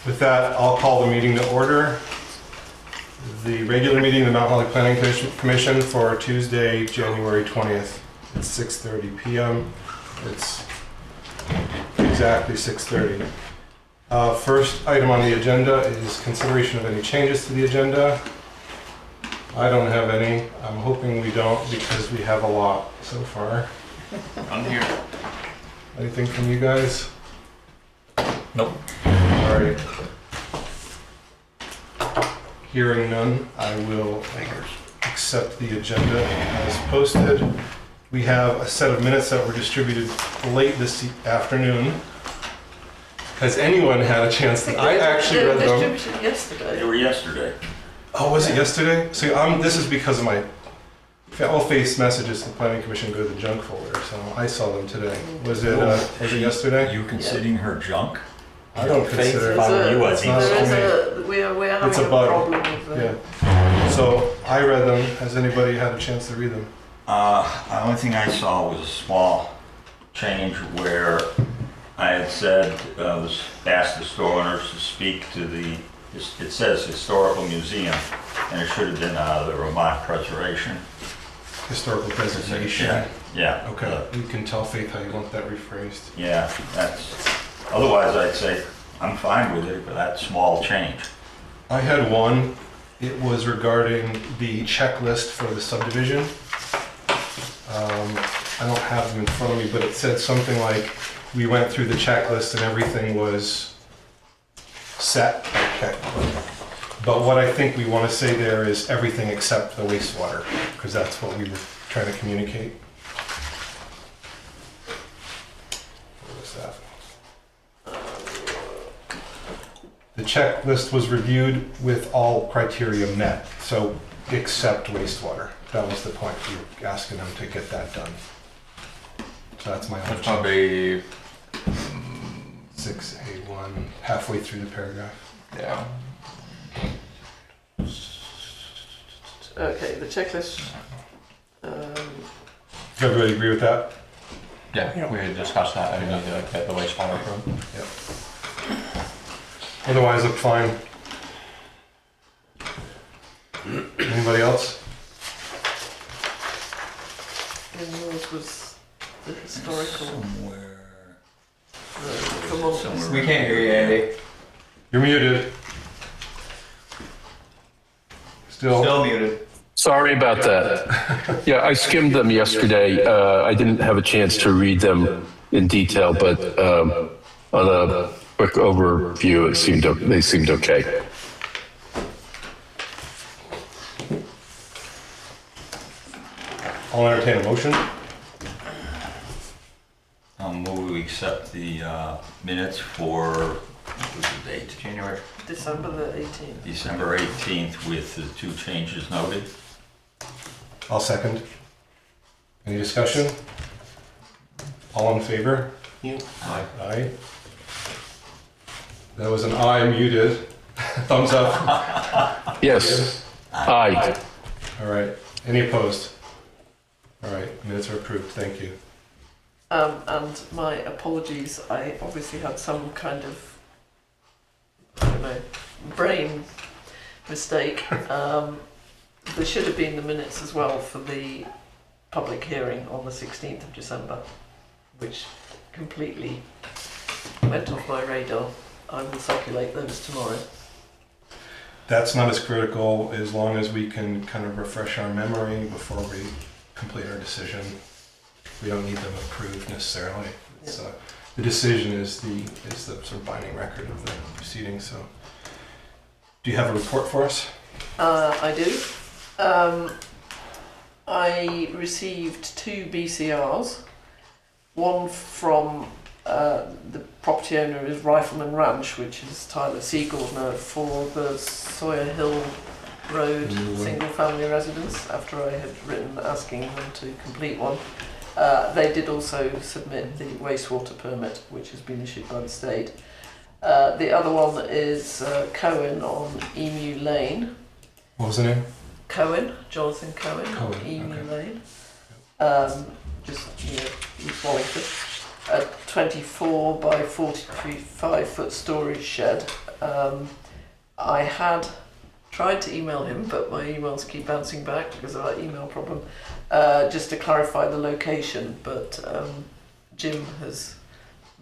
With that, I'll call the meeting to order. The regular meeting of the Mount Holly Planning Commission for Tuesday, January 20th at 6:30 p.m. It's exactly 6:30. First item on the agenda is consideration of any changes to the agenda. I don't have any. I'm hoping we don't because we have a lot so far. I'm here. Anything from you guys? Nope. All right. Hearing none, I will accept the agenda as posted. We have a set of minutes that were distributed late this afternoon. Has anyone had a chance to? I actually read them. Distributed yesterday. They were yesterday. Oh, was it yesterday? See, this is because of my all-faced messages to the Planning Commission go to the junk folder, so I saw them today. Was it yesterday? You considering her junk? I don't consider it. We're having It's a a bug. problem with them. Yeah. So I read them. Has anybody had a chance to read them? The only thing I saw was a small change where I had said, asked the store owners to speak to it says Historical Museum, and it should have been the Vermont Preservation. Historical preservation. Yeah. Okay. You can tell Faith how you want that rephrased. Yeah, otherwise I'd say I'm fine with it, but that small change. I had one. It was regarding the checklist for the subdivision. I don't have them in front of me, but it said something like, we went through the checklist and everything was set. Okay. But what I think we want to say there is everything except the wastewater, because that's what we were trying to communicate. What was that? The checklist was reviewed with all criteria met, so except wastewater. That was the point. We were asking them to get that done. So that's my own. That's probably 6A1, halfway through the paragraph. yeah. Okay, the checklist. Does everybody agree with that? Yeah, we had discussed that. I need to get the wastewater approved. Yep. Otherwise, look fine. Anybody else? And yours was the historical. Somewhere. Come on. Somewhere. We can't hear you, Andy. You're muted. Still? muted. Sorry about that. Yeah, I skimmed them yesterday. I didn't have a chance to read them in detail, but on a quick overview, they seemed okay. I'll entertain a motion. I'll move we accept the minutes for, what was the date? January. December the 18th. December 18th with the 2 changes noted. I'll second. Any discussion? All in favor? Aye. Aye. That was an aye muted. Thumbs up. Yes. Aye. All right. Any opposed? All right. Minutes are approved. Thank you. And my apologies, I obviously had some kind of, I don't know, brain mistake. There should have been the minutes as well for the public hearing on the 16th of December, which completely went off my radar. I will circulate those tomorrow. That's not as critical as long as we can kind of refresh our memory before we complete our decision. We don't need them approved necessarily. It's, the decision is the sort of binding record of the proceedings. So, do you have a report for us? I do. I received 2 BCRs. One from the property owner is Rifleman Ranch, which is Tyler Seagordner, for the Sawyer Hill Road single family residence, after I had written asking them to complete one. They did also submit the wastewater permit, which has been issued by the state. The other one is Cohen on Emu Lane. What was the name? Cohen, Jonathan Cohen, Cohen, Emu okay. Lane. Just, East Wallingford. a 24 by 45 foot storage shed. I had tried to email him, but my emails keep bouncing back because of that email problem, just to clarify the location. But Jim has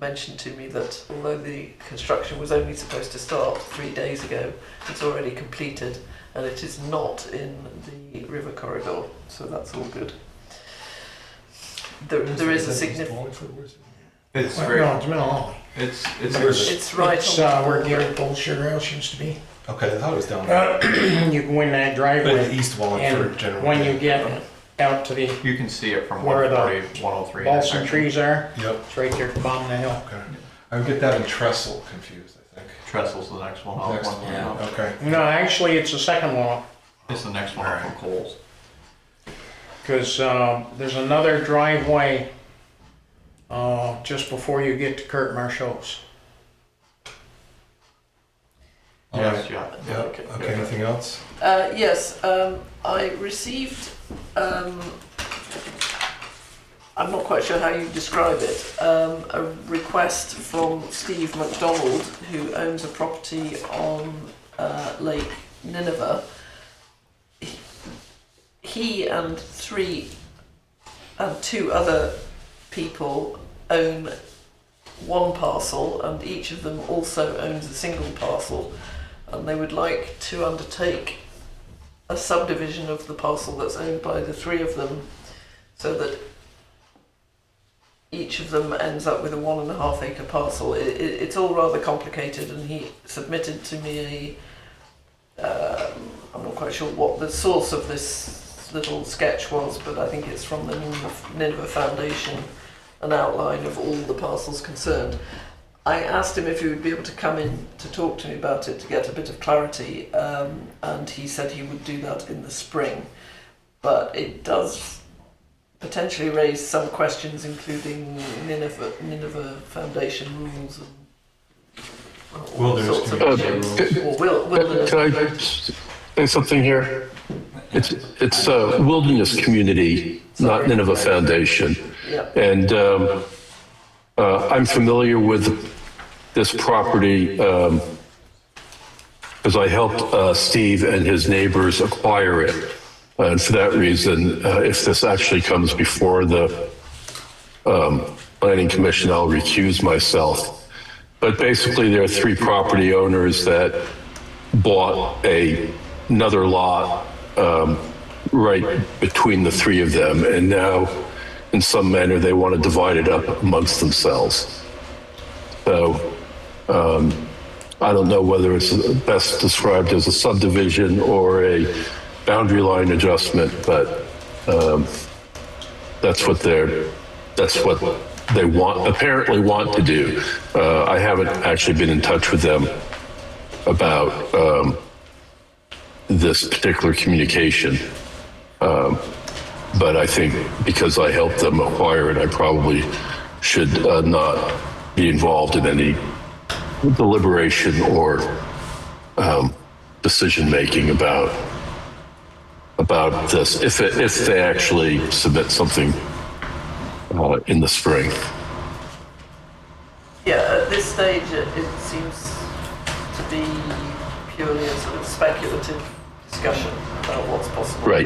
mentioned to me that although the construction was only supposed to start 3 days ago, it's already completed and it is not in the river corridor, so that's all good. There is a significant... It's Well, very, no, it's Minnelongo. It's right It's on where the Gary border. Bull Sugar House used to be. Okay, I thought it was down there. You go in that But driveway, East Wallingford and generally. when you get out to the you can see it from Where the 140, 103. balsam intersection. trees are, Yep. it's right there at the bottom of the hill. Okay. I would get that and Trestle confused, I think. Tressel's the next one. Next One one, up. okay. No, actually, it's the second one up, It's the next one up from Coles. because there's another driveway just before you get to Kurt Marshall's. All Yes, right. yeah. Yep. Okay. Okay, anything else? Yes, I received, I'm not quite sure how you describe it, a request from Steve MacDonald, who owns a property on Lake Nineveh. He and two other people own one parcel, and each of them also owns a single parcel, and they would like to undertake a subdivision of the parcel that's owned by the three of them, so that each of them ends up with a 1.5 acre parcel. It's all rather complicated, and he submitted to me I'm not quite sure what the source of this little sketch was, but I think it's from the Nineveh Foundation, an outline of all the parcels concerned. I asked him if he would be able to come in to talk to me about it to get a bit of clarity, and he said he would do that in the spring. But it does potentially raise some questions, including Nineveh Foundation rules and all Wilderness sorts of community issues. Or wilderness. Can I say something here? It's a wilderness community, not Nineveh Foundation. Yeah. And I'm familiar with this property because I helped Steve and his neighbors acquire it. And for that reason, if this actually comes before the Planning Commission, I'll recuse myself. But basically, there are three property owners that bought another lot right between the three of them, and now, in some manner, they want to divide it up amongst themselves. So, I don't know whether it's best described as a subdivision or a boundary line adjustment, but that's what they apparently want to do. I haven't actually been in touch with them about this particular communication. But I think because I helped them acquire it, I probably should not be involved in any deliberation or decision making about this if they actually submit something in the spring. Yeah, at this stage it seems to be purely a sort of speculative discussion about what's possible. Right.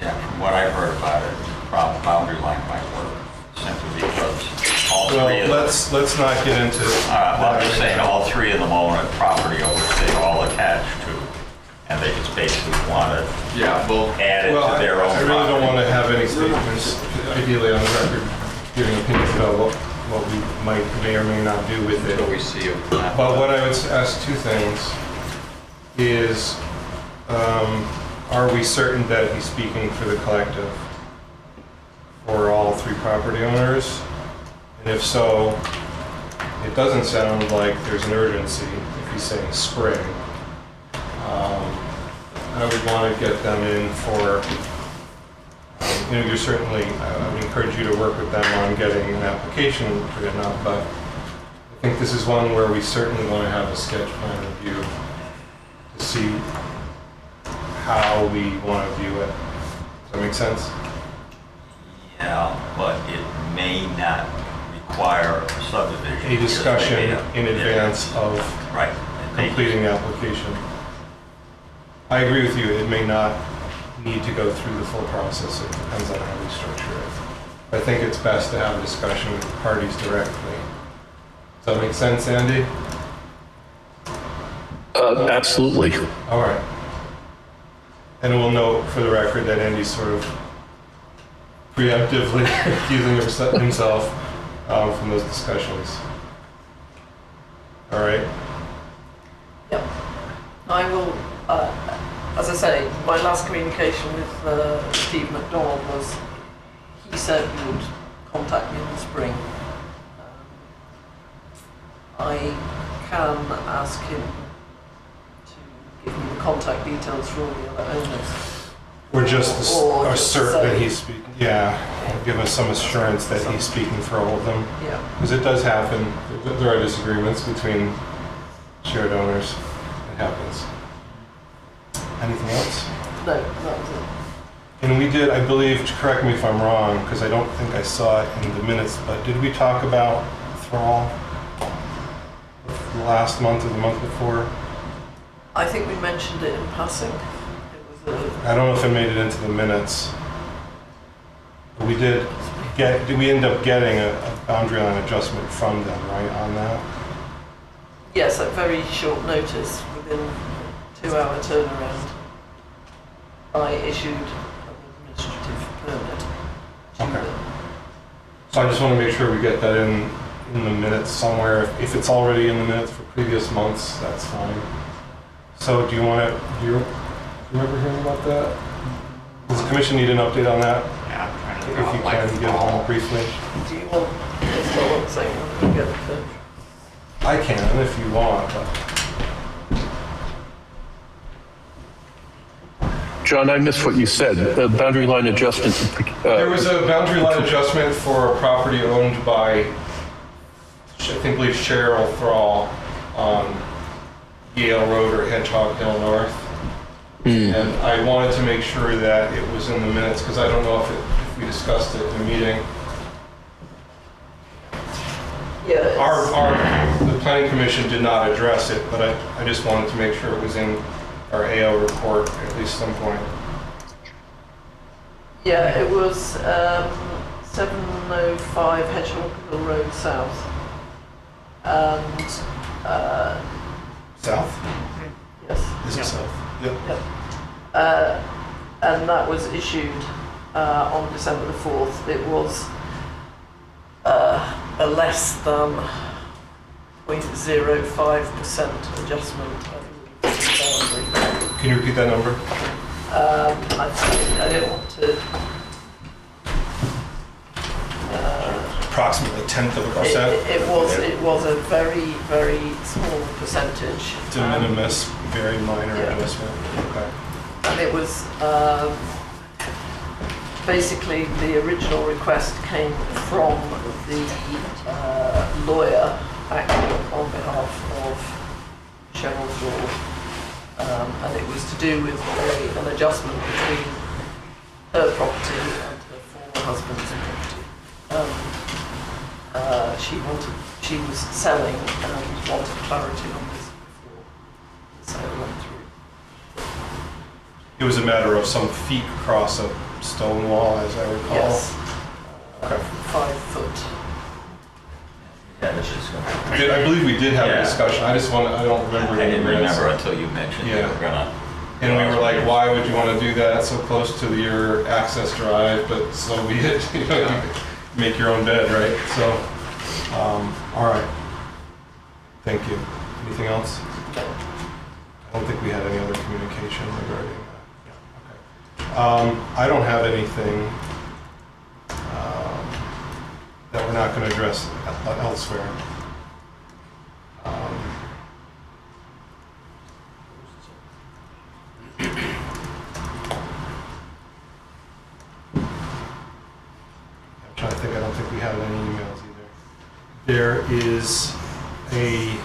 Yeah, from what I've heard about it, the boundary line might work, simply because all three of them. Well, let's not get into. Well, I'm just saying, all three of them own a property of which they all attach to, and they just basically want to Yeah, well, add it Well, to their own I really don't want property. to have any statements, ideally on the record, giving opinions about what we may or may not do with it. until we see it. But what I would ask two things is, are we certain that he's speaking for the collective, for all three property owners? And if so, it doesn't sound like there's an urgency if he's saying spring. I would want to get them in for, you're certainly, I would encourage you to work with them on getting an application written up, but I think this is one where we certainly want to have a sketch plan review to see how we want to view it. Does that make sense? Yeah, but it may not require a subdivision. a discussion in advance of Right. completing the application. I agree with you, it may not need to go through the full process, it depends on how we structure it. I think it's best to have a discussion with the parties directly. Does that make sense, Andy? Absolutely. All right. And we'll note for the record that Andy's sort of preemptively accusing himself from those discussions. All right. Yep. I will, as I say, my last communication with Steve McDonald was, he said he would contact me in the spring. I can ask him to give me the contact details for all the other owners. Or just Or assert say- that he's speaking, yeah, give us some assurance that he's speaking for all of them. Yeah. Because it does happen, there are disagreements between shared owners, it happens. Anything else? No, that was it. And we did, I believe, correct me if I'm wrong, because I don't think I saw it in the minutes, but did we talk about thrall last month or the month before? I think we mentioned it in passing. It was I don't know if it made it into the minutes. But we did we end up getting a boundary line adjustment from them, right, on that? yes, at very short notice, within a 2-hour turnaround, I issued an administrative permit to Okay. them. So I just want to make sure we get that in the minutes somewhere. If it's already in the minutes for previous months, that's fine. So do you want to, do you remember hearing about that? Does the commission need an update on that? Yeah, I'm trying to If figure out you like can give one briefly. Do you want to start on saying when we get it to? I can if you want, but John, I missed what you said. The boundary line adjustment. there was a boundary line adjustment for a property owned by, I believe Cheryl Thrall on Yale Road or Hedgehog Hill North. And I wanted to make sure that it was in the minutes because I don't know if we discussed it in a meeting. Yeah. The planning commission did not address it, but I just wanted to make sure it was in our AO report at least some point. Yeah, it was 705 Hedgehog Hill Road South. And, South? yes. Is it south? Yep. And that was issued on December the 4th. It was a less than 0.05% adjustment of the boundary. Can you repeat that number? I don't want to. Approximately 1/10%. It was a very, very small percentage. De minimis, very minor Yeah. adjustment. Okay. And it was basically the original request came from the lawyer acting on behalf of Cheryl Thrall, and it was to do with an adjustment between her property and her former husband's property. She was selling and wanted clarity on this before the sale went through. It was a matter of some feet across a stone wall, as I recall. Yes. Okay. 5 foot. I believe we did have a Yeah. discussion. I don't remember. I didn't the minutes. remember until you mentioned you Yeah. were gonna. And we were like, why would you want to do that so close to your access drive? But so be it. You know, you make your own bed, right? So, all right. Thank you. Anything else? I don't think we had any other communication regarding that. Yeah, okay. I don't have anything that we're not going to address elsewhere. I'm trying to think, I don't think we had any emails either. There is I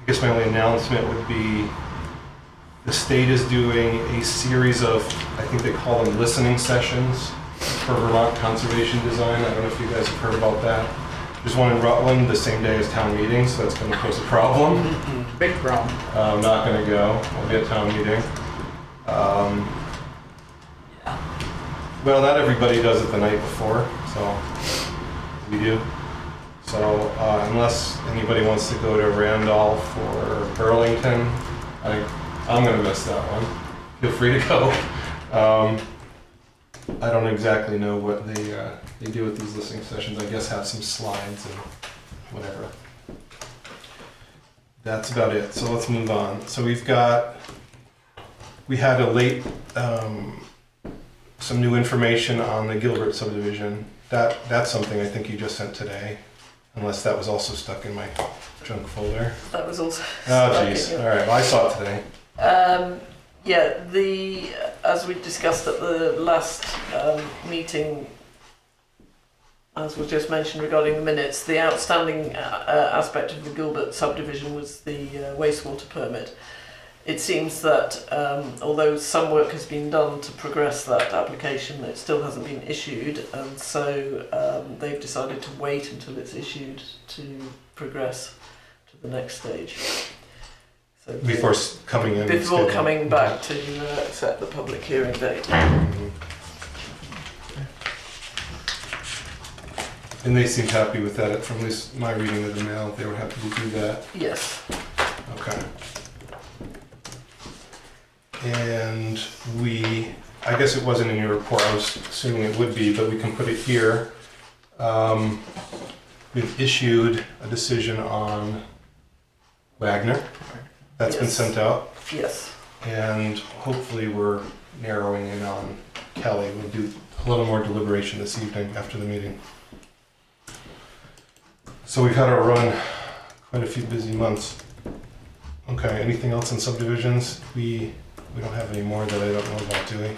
guess my only announcement would be the state is doing a series of, I think they call them listening sessions for Vermont Conservation Design. I don't know if you guys have heard about that. There's one in Rutland the same day as town meeting, so that's gonna pose a problem. Big problem. I'm not gonna go, I'll be at town meeting. Well, not everybody does it the night before, so we do. So unless anybody wants to go to Randolph or Burlington, I'm gonna miss that one. Feel free to go. I don't exactly know what they do with these listening sessions. I guess have some slides and whatever. That's about it. So let's move on. So we had a late, some new information on the Gilbert subdivision. That's something I think you just sent today, unless that was also stuck in my junk folder. That was also. Oh, jeez. All right. Well, I saw it today. Yeah, as we discussed at the last meeting, as was just mentioned regarding the minutes, the outstanding aspect of the Gilbert subdivision was the wastewater permit. It seems that although some work has been done to progress that application, it still hasn't been issued, and so they've decided to wait until it's issued to progress to the next stage. So Before coming in. before coming back to set the public hearing date. And they seemed happy with that. From at least my reading of the mail, they were happy to do that. Yes. Okay. And I guess it wasn't in your report, I was assuming it would be, but we can put it here. We've issued a decision on Wagner. That's been Yes. sent out. Yes. And hopefully we're narrowing in on Kelly. We'll do a little more deliberation this evening after the meeting. So we've had our run quite a few busy months. Okay, anything else in subdivisions? We don't have any more that I don't know about, do we?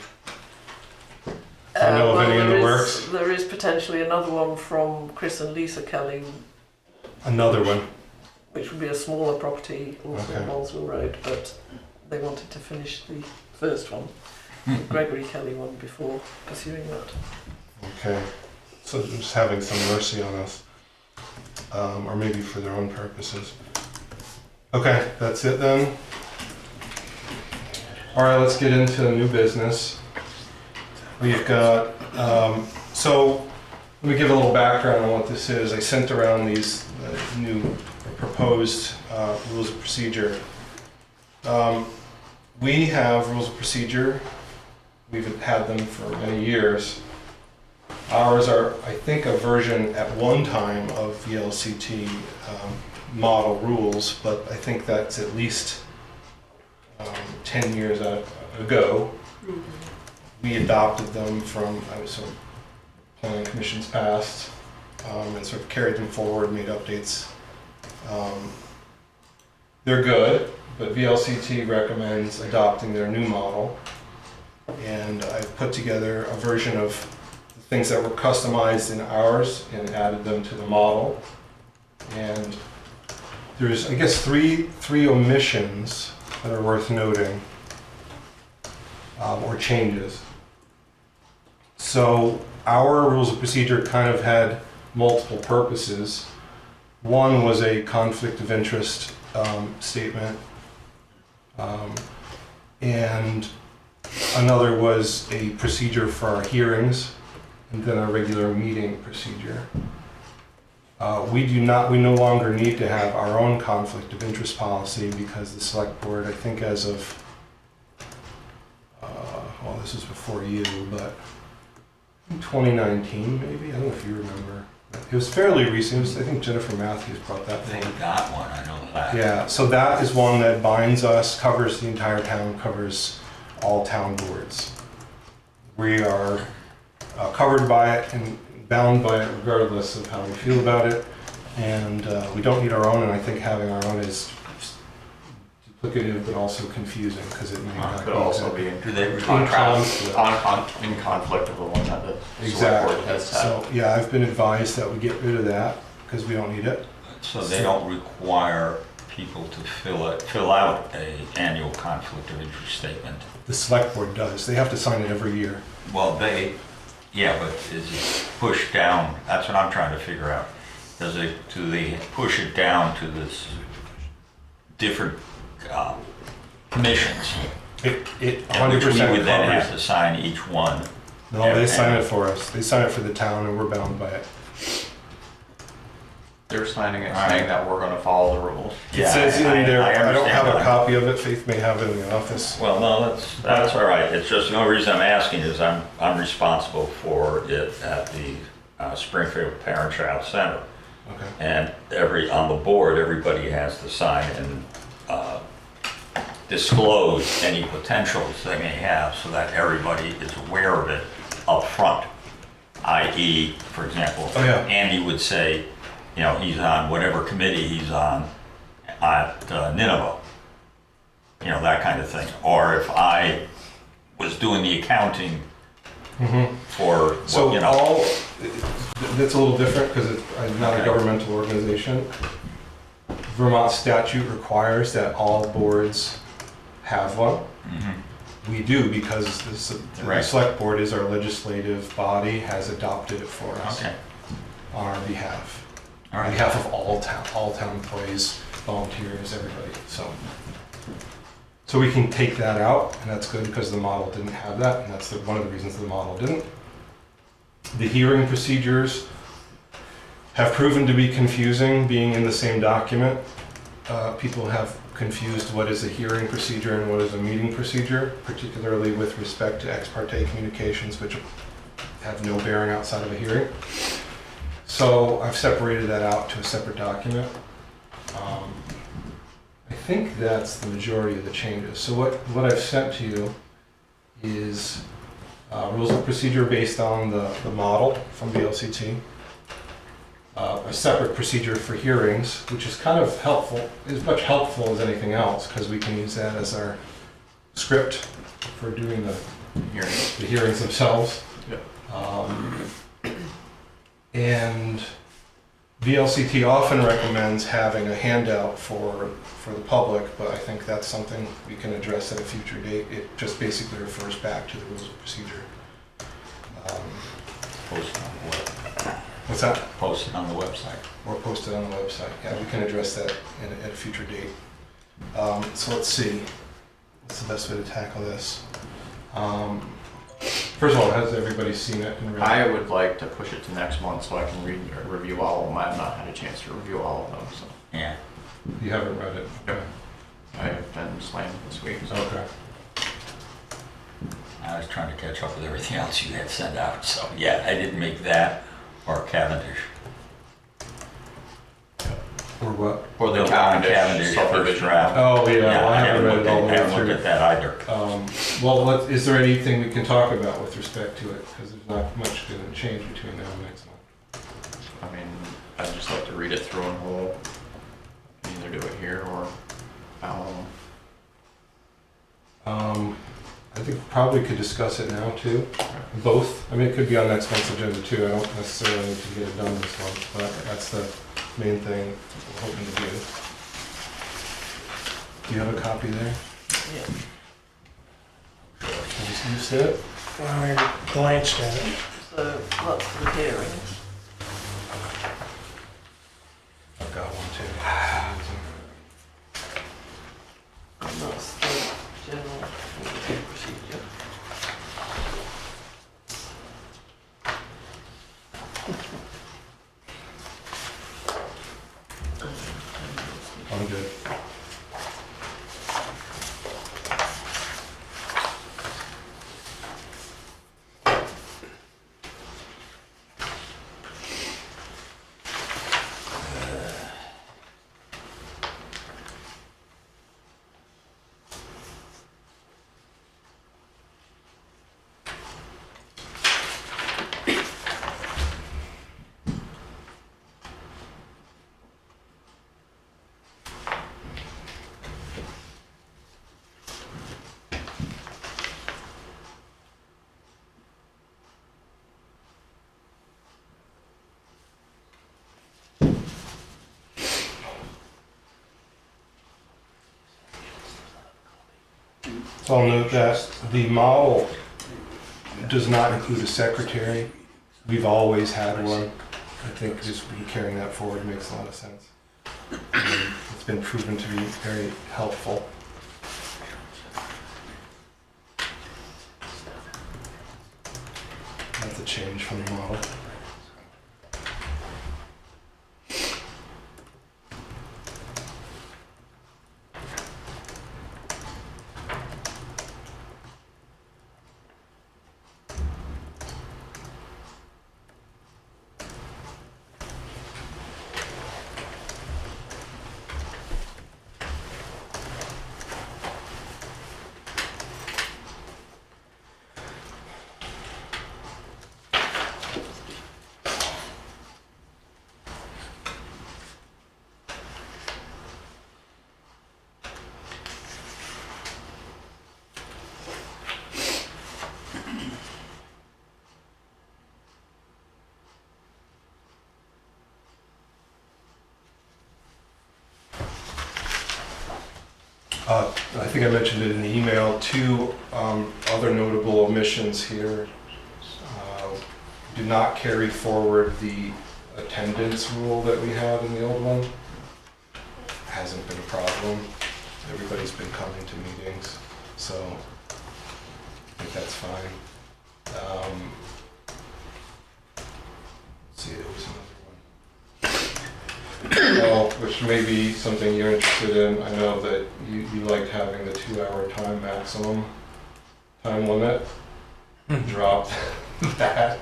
I know of any in the works. There is potentially another one from Chris and Lisa Kelly, Another one. which would be a smaller property, also Okay. on Walsall Road, but they wanted to finish the first one, the Gregory Kelly one, before pursuing that. Okay. So just having some mercy on us. Or maybe for their own purposes. Okay, that's it then. All right, let's get into new business. We've got, so let me give a little background on what this is. I sent around these new proposed rules of procedure. We have rules of procedure. We've had them for many years. Ours are, I think, a version at one time of VLCT model rules, but I think that's at least 10 years ago. We adopted them from, sort of planning commissions past, and sort of carried them forward, made updates. They're good, but VLCT recommends adopting their new model. And I've put together a version of the things that were customized in ours and added them to the model. And there's, I guess, three omissions that are worth noting, or changes. So our rules of procedure kind of had multiple purposes. One was a conflict of interest statement, and another was a procedure for our hearings, and then a regular meeting procedure. We no longer need to have our own conflict of interest policy because the select board, I think as of, well, this is before you, but 2019 maybe, I don't know if you remember. It was fairly recent. It was, I think Jennifer Matthews brought that They forward. got one, I know that. Yeah, so that is one that binds us, covers the entire town, covers all town boards. We are covered by it and bound by it regardless of how we feel about it. And we don't need our own, and I think having our own is duplicative but also confusing because it may not Could be also exactly- be in Do they really contrast, in conflict of the one that the select Exactly. board has had. So, yeah, I've been advised that we get rid of that because we don't need it. So they don't require people to fill out a annual conflict of interest statement? The select board does. They have to sign it every year. Well, Yeah, but is it pushed down? That's what I'm trying to figure out. Do they push it down to this different commissions? It And which we 100% would then have covers. to sign each one. No, they sign it for us. They sign it for the town and we're bound by it. They're signing it Alright. saying that we're gonna follow the rules. It says in there, I don't understand have a that. copy of it. Faith may have it in the office. Well, no, that's all right. It's just, the only reason I'm asking is I'm responsible for it at the Springfield Parent-Child Center. Okay. And on the board, everybody has to sign and disclose any potentials they may have so that everybody is aware of it up front. I.e., for example, Oh, yeah. Andy would say, you know, he's on whatever committee he's on at Nineveh. You know, that kind of thing. Or if I was doing the accounting for, So you know. that's a little different because I'm not a Okay. governmental organization. Vermont statute requires that all boards have one. Mhm. We do because the Right. select board is our legislative body, has adopted it for us Okay, on our behalf. all On right. behalf of all town employees, volunteers, everybody, so we can take that out, and that's good because the model didn't have that, and that's one of the reasons the model didn't. The hearing procedures have proven to be confusing, being in the same document. People have confused what is a hearing procedure and what is a meeting procedure, particularly with respect to ex parte communications, which have no bearing outside of a hearing. So I've separated that out to a separate document. I think that's the majority of the changes. So what I've sent to you is rules of procedure based on the model from VLCT. A separate procedure for hearings, which is kind of helpful, as much helpful as anything else, because we can use that as our script for doing the hearings themselves. Yep. And VLCT often recommends having a handout for the public, but I think that's something we can address at a future date. It just basically refers back to the rules of procedure. Post it on the web. What's that? Post it on the website. Or post it on the website. Yeah, we can address that at a future date. So let's see. What's the best way to tackle this? First of all, has everybody seen it and read it? I would like to push it to next month so I can read or review all of them. I have not had a chance to review all of them, so Yeah. You haven't read it? Yep. I have been slammed this week. So. Okay. I was trying to catch up with everything else you had sent out, so yeah, I didn't make that or Cavendish. Or what? Or the Bill Cavendish first subdivision. draft. Oh, yeah, well, I haven't read it all the I way haven't looked through. at that either. Well, is there anything we can talk about with respect to it? Because there's not much going to change between now and next month. I mean, I'd just like to read it through in whole. Either do it here or I think probably could discuss it now too. Both. I mean, it could be on next month's agenda too. I don't necessarily need to get it done this month, but that's the main thing we're hoping to do. Do you have a copy there? Yeah. Have you seen it? I glanced at it. So that's for the hearings. I've got one too. And that's the general meeting procedure. I'm good. So I'll note that the model does not include a secretary. We've always had one. I think just carrying that forward makes a lot of sense. It's been proven to be very helpful. That's a change from the model. I think I mentioned it in the email. Two other notable omissions here. Do not carry forward the attendance rule that we had in the old one. Hasn't been a problem. Everybody's been coming to meetings, so I think that's fine. Let's see, there was another one. Well, which may be something you're interested in. I know that you like having the 2-hour time limit. Drop that,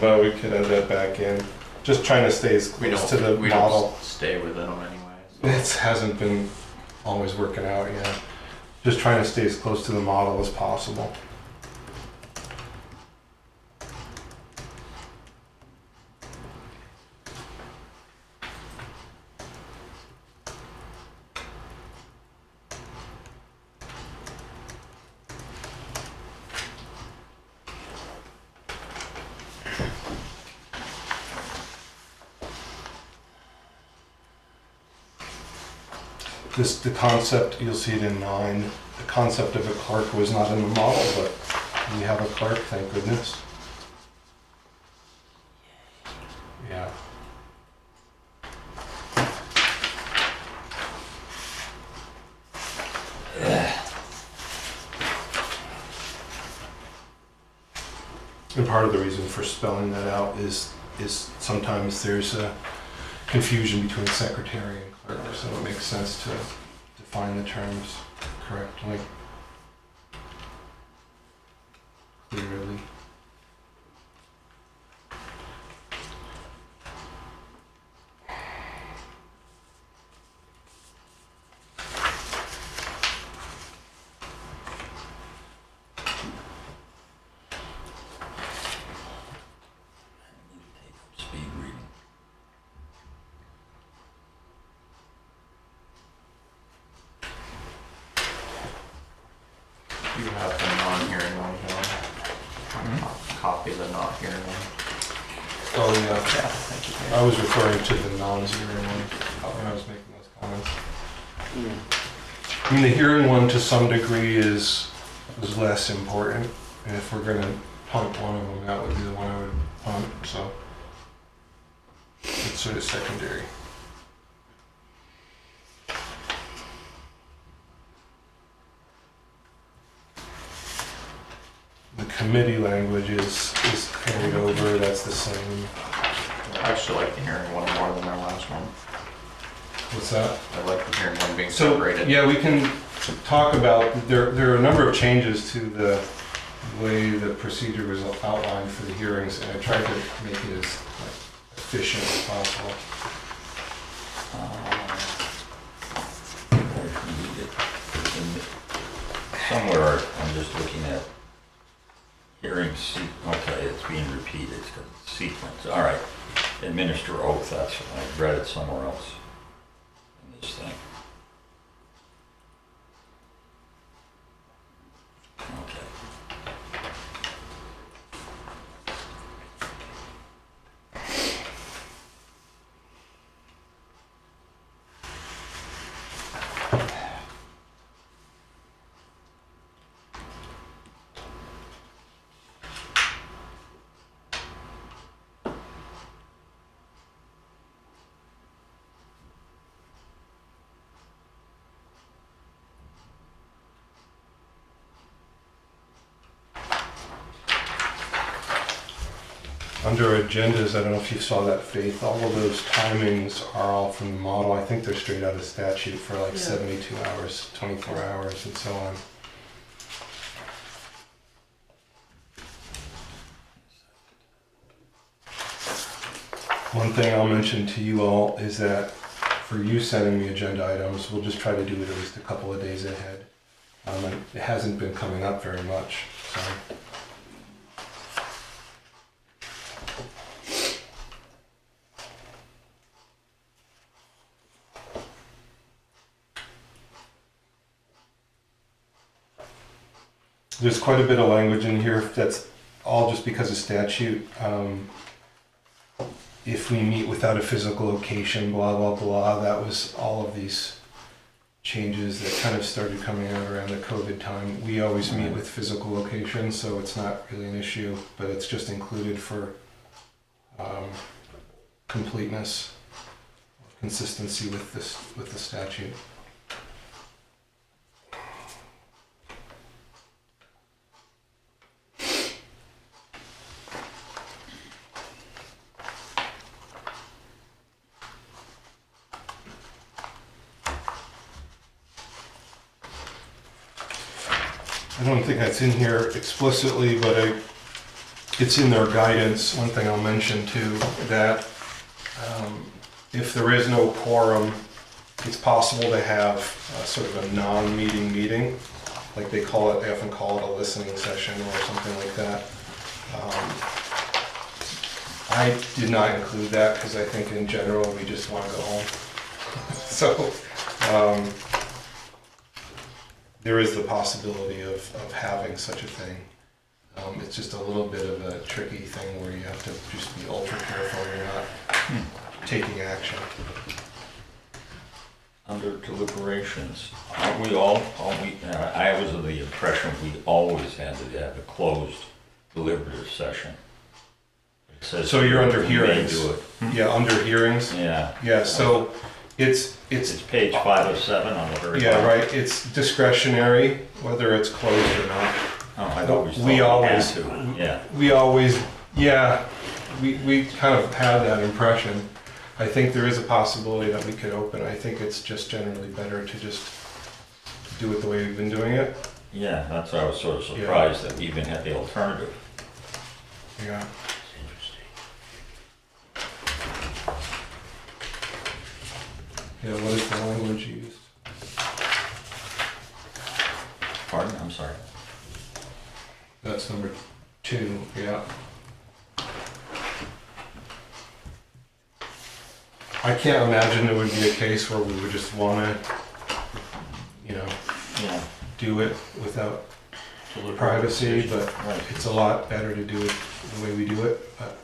but we could add that back in. Just trying to stay as close to the we model. don't stay within them anyway. It hasn't been always working out yet. Just trying to stay as close to the model as possible. The concept, you'll see it in 9, the concept of a clerk was not in the model, but we have a clerk, thank goodness. Yeah. And part of the reason for spelling that out is sometimes there's a confusion between secretary and clerk, so it makes sense to define the terms correctly, clearly. Speed reading. You have the non-hearing one, John. Copy the not hearing one. Oh, yeah. Yeah, thank you. I was referring to the non-hearing one when I was making those comments. I mean, the hearing one to some degree is less important, and if we're gonna punt one of them, that would be the one I would punt, so it's sort of secondary. The committee language is carried over, that's the same. I actually like the hearing one more than our last one. What's that? I like the hearing one being So, separated. yeah, we can talk about, there are a number of changes to the way the procedure was outlined for the hearings, and I tried to make it as efficient as possible. Somewhere, I'm just looking at hearing, okay, it's being repeated, it's got sequence, all right. Administer oath, that's, I read it somewhere else in this thing. Okay. under agendas, I don't know if you saw that, Faith, all of those timings are all from the model. I think they're straight out of statute for like Yeah. 72 hours, 24 hours, and so on. One thing I'll mention to you all is that for you sending me agenda items, we'll just try to do it at least a couple of days ahead. And it hasn't been coming up very much, so. There's quite a bit of language in here that's all just because of statute. If we meet without a physical location, blah, blah, blah, that was all of these changes that kind of started coming out around the COVID time. We always meet with physical location, so it's not really an issue, but it's just included for completeness, consistency with the statute. I don't think that's in here explicitly, but it's in their guidance. One thing I'll mention too, that if there is no quorum, it's possible to have sort of a non-meeting meeting, like they often call it a listening session or something like that. I did not include that because I think in general we just want to go home. So there is the possibility of having such a thing. It's just a little bit of a tricky thing where you have to just be ultra careful you're not taking action. Under deliberations, I was of the impression we always had to have a closed deliberative session. It says So you're under we may hearings. do it. Yeah, under hearings. Yeah. Yeah, so it's It's page 507 on the very yeah, bottom. right. It's discretionary whether it's closed or not. Oh, I always thought We we always- had to. Yeah. We always, yeah, we kind of had that impression. I think there is a possibility that we could open. I think it's just generally better to just do it the way we've been doing it. Yeah, that's why I was sort of surprised that we even had the alternative. Yeah. Yeah, what is the language used? Pardon? I'm sorry. That's number 2, yeah. I can't imagine there would be a case where we would just want to, Yeah. do it without privacy, but Right. it's a lot better to do it the way we do it. But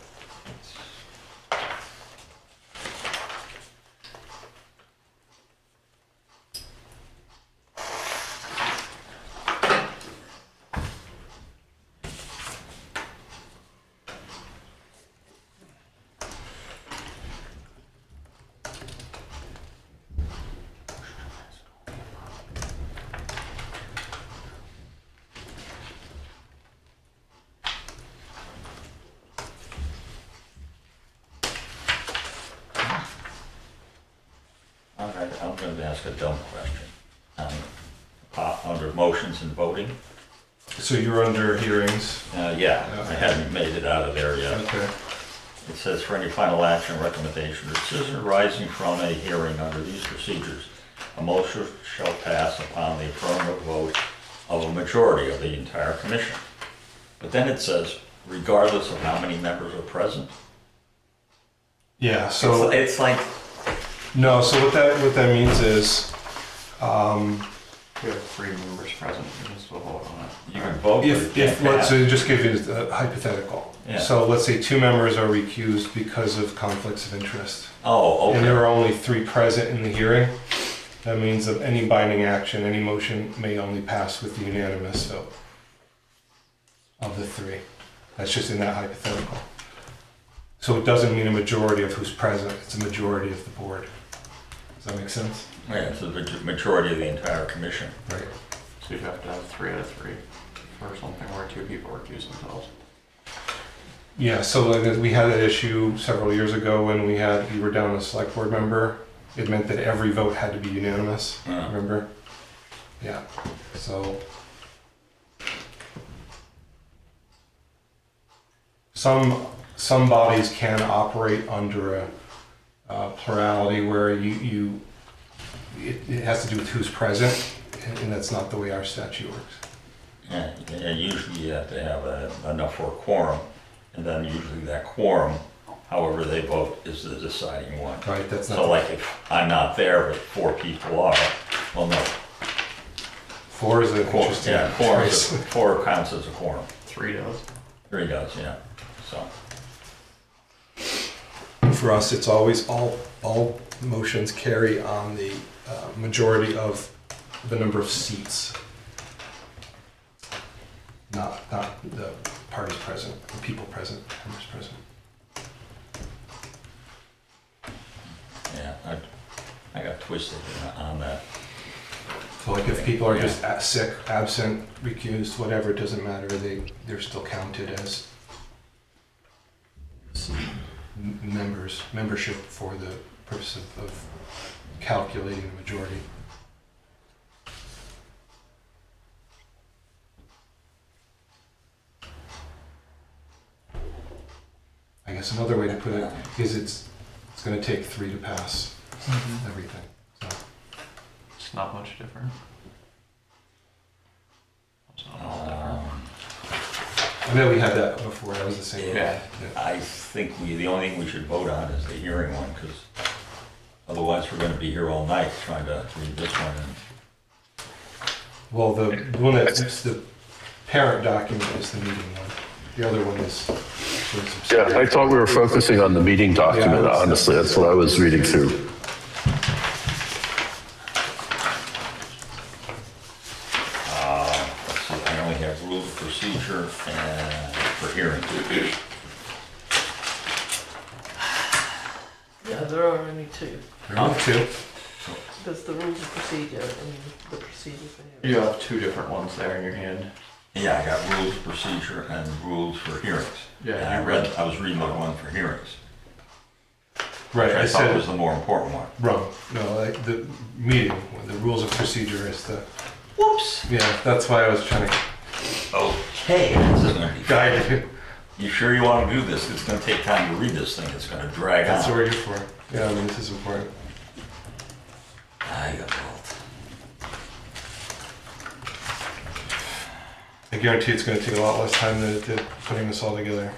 All right, I'm going to ask a dumb question. Under motions and voting, so you're under hearings. yeah, I haven't made it out of there yet. Okay. It says, for any final action, recommendation, or decision arising from a hearing under these procedures, a motion shall pass upon the affirmative vote of a majority of the entire commission. But then it says, regardless of how many members are present. Yeah. So It's like, no. So what that means is, We have 3 members present, we can still vote on it. you can vote, but it if can't let's pass. say, just give you a hypothetical. Yeah. So let's say 2 members are recused because of conflicts of interest, Oh, and there okay. are only 3 present in the hearing. That means that any binding action, any motion may only pass with the unanimous vote of the 3. That's just in that hypothetical. So it doesn't mean a majority of who's present, it's a majority of the board. Does that make sense? Yeah, it's the majority of the entire commission. Right. So you'd have to have 3 out of 3 for something where 2 people recuse themselves. Yeah, so like, we had that issue several years ago when we were down a select board member. It meant that every vote had to be unanimous, remember? Yeah, so. Some bodies can operate under a plurality where it has to do with who's present, and that's not the way our statute works. Yeah, and usually you have to have enough for a quorum, and then usually that quorum, however they vote, is the deciding one. Right, that's not. So like if I'm not there, but 4 people are, well, no. 4 is an interesting. Yeah, choice. 4 counts as a quorum. 3 does. 3 does, yeah, so. For us, it's always all motions carry on the majority of the number of seats, not the parties present, the people present, members present. Yeah, I got twisted on that. So like if people are just sick, absent, recused, whatever, it doesn't matter, they're still counted as membership for the purpose of calculating the majority. I guess another way to put it is it's going to take 3 to pass everything. So. It's not much different. It's not all different. I know we had that before. That was the same. Yeah. I think the only thing we should vote on is the hearing one, because otherwise we're gonna be here all night trying to read this one. Well, the one that's the parent document is the meeting one. The other one is. Yeah, I thought we were focusing on the meeting document, Yeah, honestly. That's what I was reading through. Let's see, I only have rules of procedure and for hearing. Yeah, there are only 2. Two. There's the rules of procedure and the procedure for hearing. You have 2 different ones there in your hand. Yeah, I got rules of procedure and rules for hearings. Yeah, And I was reading the one for hearings. Right. I I thought it said was the more important one. wrong. No, like the meeting. The rules of procedure is the. Whoops. Yeah, that's why I was trying to Okay, this is gonna be. guide you. You sure you want to do this? It's gonna take time to read this thing. It's gonna drag That's what on. we're here for. Yeah, I mean this is important. I got both. I guarantee it's going to take a lot less time than putting this all together.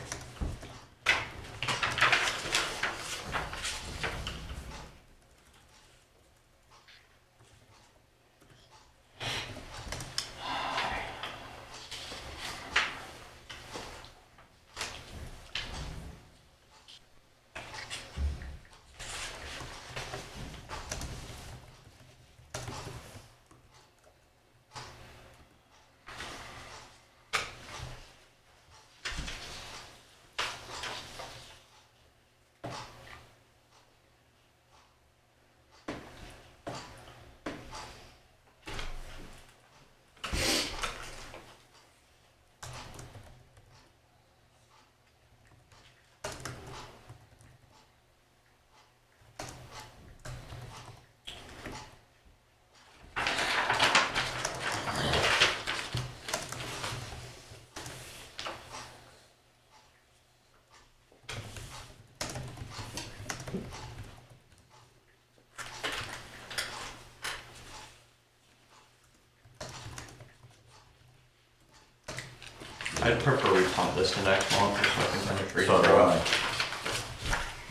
I'd prefer we punt this to next month or so I can finish reading. So do through I. it.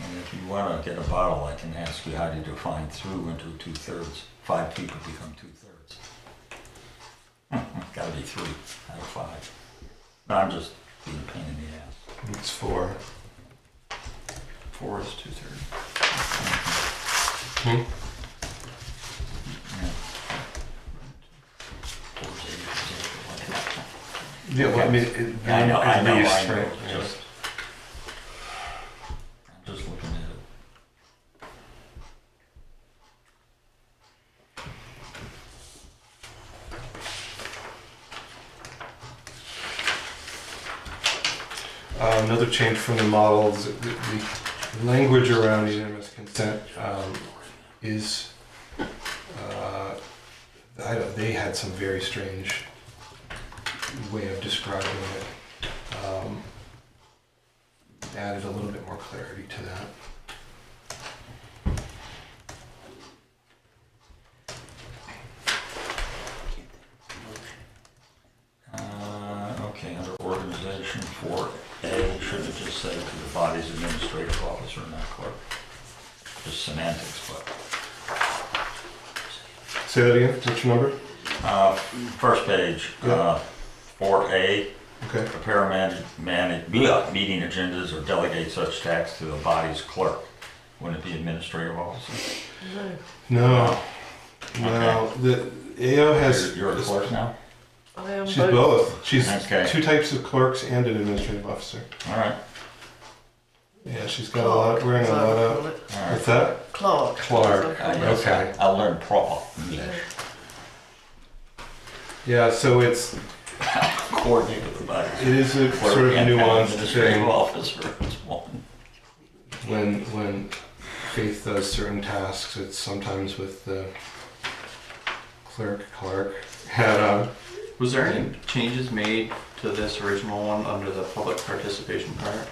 And if you want to get a bottle, I can ask you how to define through into 2/3. 5 people become 2/3. Gotta be 3 out of 5. No, I'm just being a pain in the ass. It's 4. 4 is 2/3. Hmm? Yeah, well, I mean, I know, right? Yeah. Just, I'm just looking at it. Another change from the model is that the language around unanimous consent is, they had some very strange way of describing it. Added a little bit more clarity to that. Okay, under organization 4A, should have just said to the body's administrative officer, not clerk. Just semantics, but. Say that again, what's your number? First page, Yeah. 4A, Okay. prepare meeting agendas or delegate such tasks to the body's clerk. Wouldn't it be administrative officer? No, no, the AO has, You're a clerk now? I am she's both. She's Okay. two types of clerks and an administrative officer. All right, Yeah, she's got a lot, wearing a lot of, all right. what's that? Clark. Clark. Yes, Okay. I learned proper English. Yeah, so it's, Coordinate with the body. it is a Clerk sort of and nuanced administrative thing officer is one. when Faith does certain tasks, it's sometimes with the clerk hat on. Was there any changes made to this original one under the public participation part?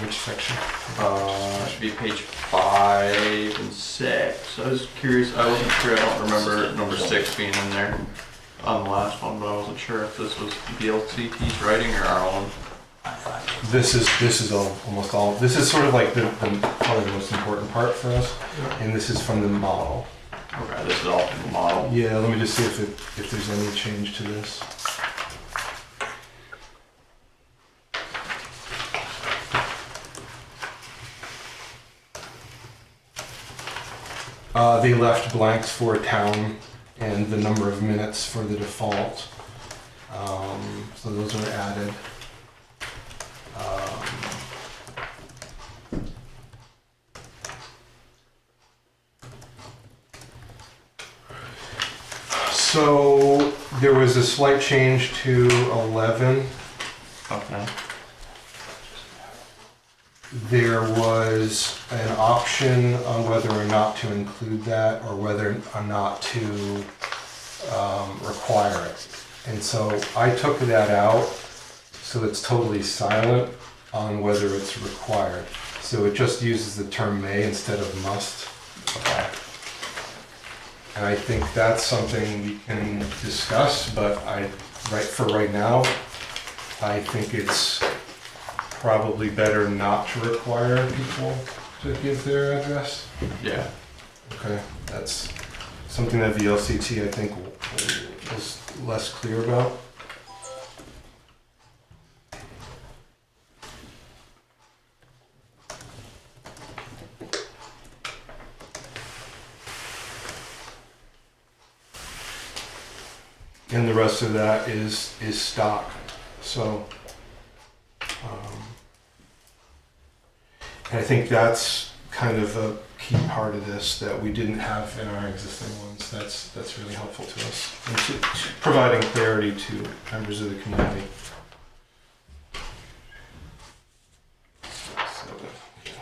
Which section? It should be page 5 and 6. I was curious, I wasn't sure, I don't remember number 6 being in there on the last one, but I wasn't sure if this was VLCT's writing or our own. This is almost all, this is sort of like probably the most important part for us, and this is from the model. Okay, this is all from the model. Yeah, let me just see if there's any change to this. They left blanks for a town and the number of minutes for the default. So those are added. So there was a slight change to 11. Okay. There was an option on whether or not to include that or whether or not to require it. And so I took that out so it's totally silent on whether it's required. So it just uses the term may instead of must. And I think that's something we can discuss, but right now, I think it's probably better not to require people to give their address. Yeah. Okay, that's something that the LCT I think was less clear about. And the rest of that is stock. So, and I think that's kind of a key part of this that we didn't have in our existing ones. That's really helpful to us and to providing clarity to members of the community. So, yeah.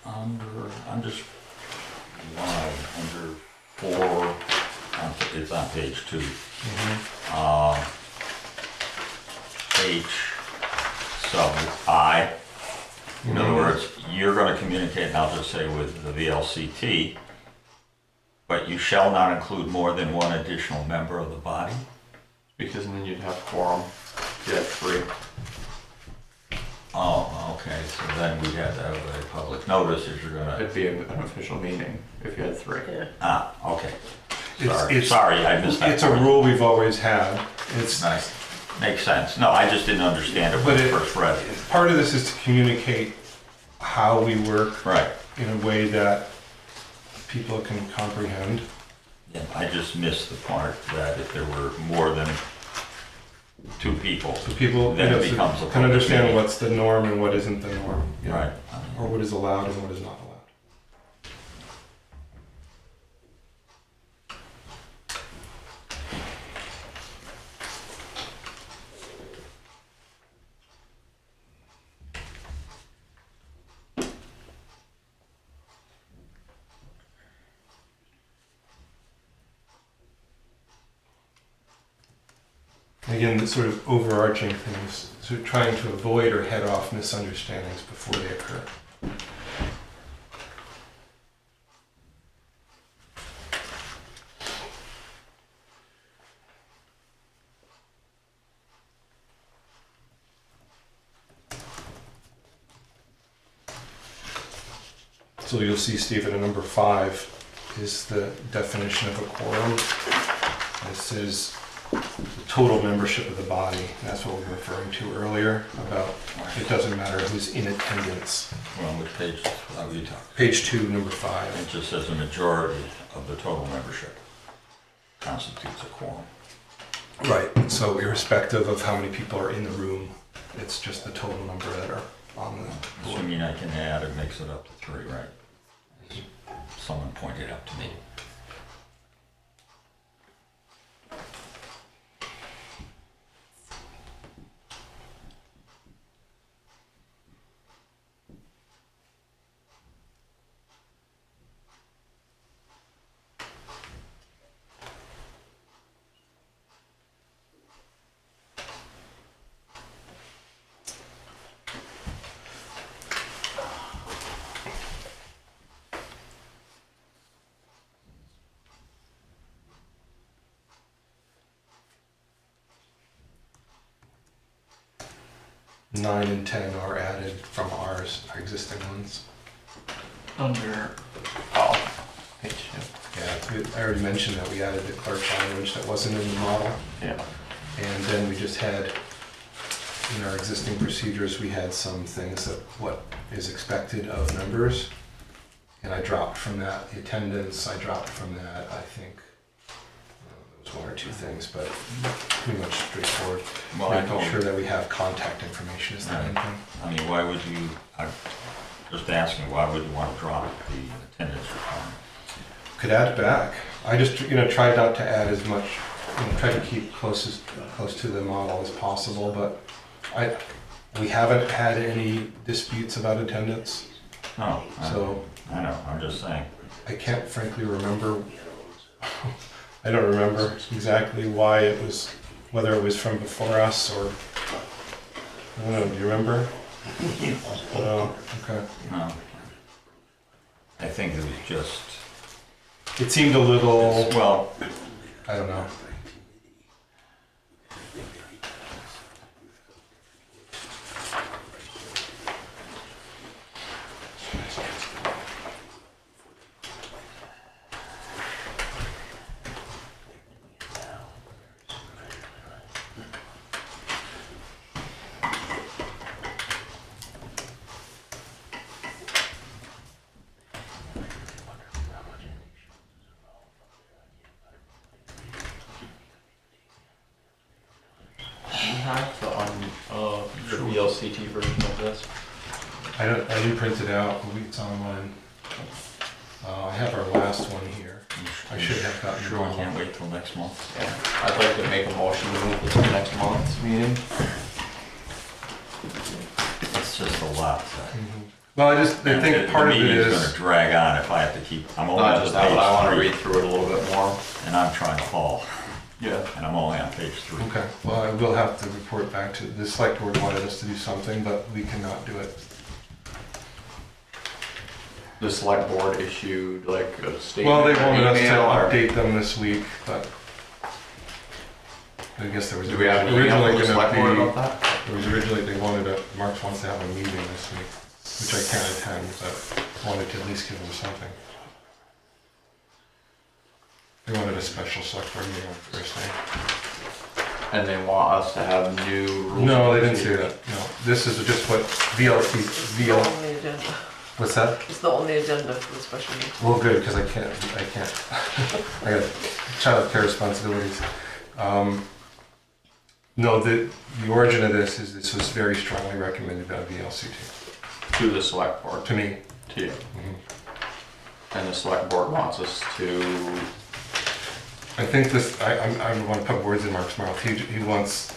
I'm just lying under 4. It's on page 2. H sub I. In other words, you're going to communicate, and I'll just say with the VLCT, but you shall not include more than one additional member of the body. Because then you'd have quorum. You had 3. Oh, okay, so then we'd have to have a public notice if you're gonna, It'd be an official meeting if you had 3. Yeah. okay. It's- Sorry, I missed that. It's a rule we've always had. It's Nice, makes sense. No, I just didn't understand it when But I it- first read it. part of this is to communicate how we work Right, in a way that people can comprehend. yeah, I just missed the part that if there were more than two people. So people Then it so becomes a can public understand meeting. what's the norm and what isn't the norm. you know, Right. Or what is allowed and what is not allowed. Again, the sort of overarching things, so trying to avoid or head off misunderstandings before they occur. So you'll see, Stephen, in number 5 is the definition of a quorum. It says the total membership of the body. That's what we were referring to earlier about it doesn't matter who's in attendance. Well, which page are we talking? Page 2, number 5. It just says a majority of the total membership constitutes a quorum. Right. So irrespective of how many people are in the room, it's just the total number that are on the board. Assuming I can add, it makes it up to 3, right? Someone pointed out to me. Nine and 10 are added from ours, our existing ones. Under, page 2. Yeah, I already mentioned that we added the clerk language that wasn't in the model. Yeah. And then we just had, in our existing procedures, we had some things that what is expected of members. And I dropped from that the attendance, I dropped from that, I think, there was 1 or 2 things, but pretty much straightforward. Well, I Making don't, sure that we have contact information is the main thing. I mean, why would you, I'm just asking, why would you want to drop the attendance requirement? Could add back. I just, tried not to add as much, try to keep close to the model as possible, but we haven't had any disputes about attendance, No, so I know, I'm just saying. I can't frankly remember. I don't remember exactly why it was, whether it was from before us or, I don't know, do you remember? No, okay. No. I think it was just, It seemed a little, well, I don't know. The VLCT version of this. I didn't print it out, but it's online. I have our last one here. I should have gotten sure we one. can't wait till next month. Yeah. I'd like to make a motion to move this to next month's meeting. It's just a lot. Well, I think part of it The meeting's gonna is, drag on if I have to keep, I'm only Not on just that, but I want to page read through it a little bit more. 3, and I'm trying to haul, Yeah. and I'm only on page 3. okay, well, I will have to report back to, the select board wanted us to do something, but we cannot do it. The select board issued like a Well, statement. they or wanted us to email, or- update them this week, but I guess there was Do we have an email originally from the select board gonna about that? be, there was originally, they wanted a, Mark wants to have a meeting this week, which I can't attend, but wanted to at least give them something. They wanted a special select board meeting on Thursday. And they want us to have new rules. No, they and didn't say procedures. that, no. This is just what VLT, It's not on the agenda. what's that? It's not on the agenda for the special meeting. Well, good, because I can't, I got childcare responsibilities. No, the origin of this is this was very strongly recommended by VLCT To the select board, to me. to you. Mhm. And the select board wants us to, I think this, I want to put words in Mark's mouth. He wants,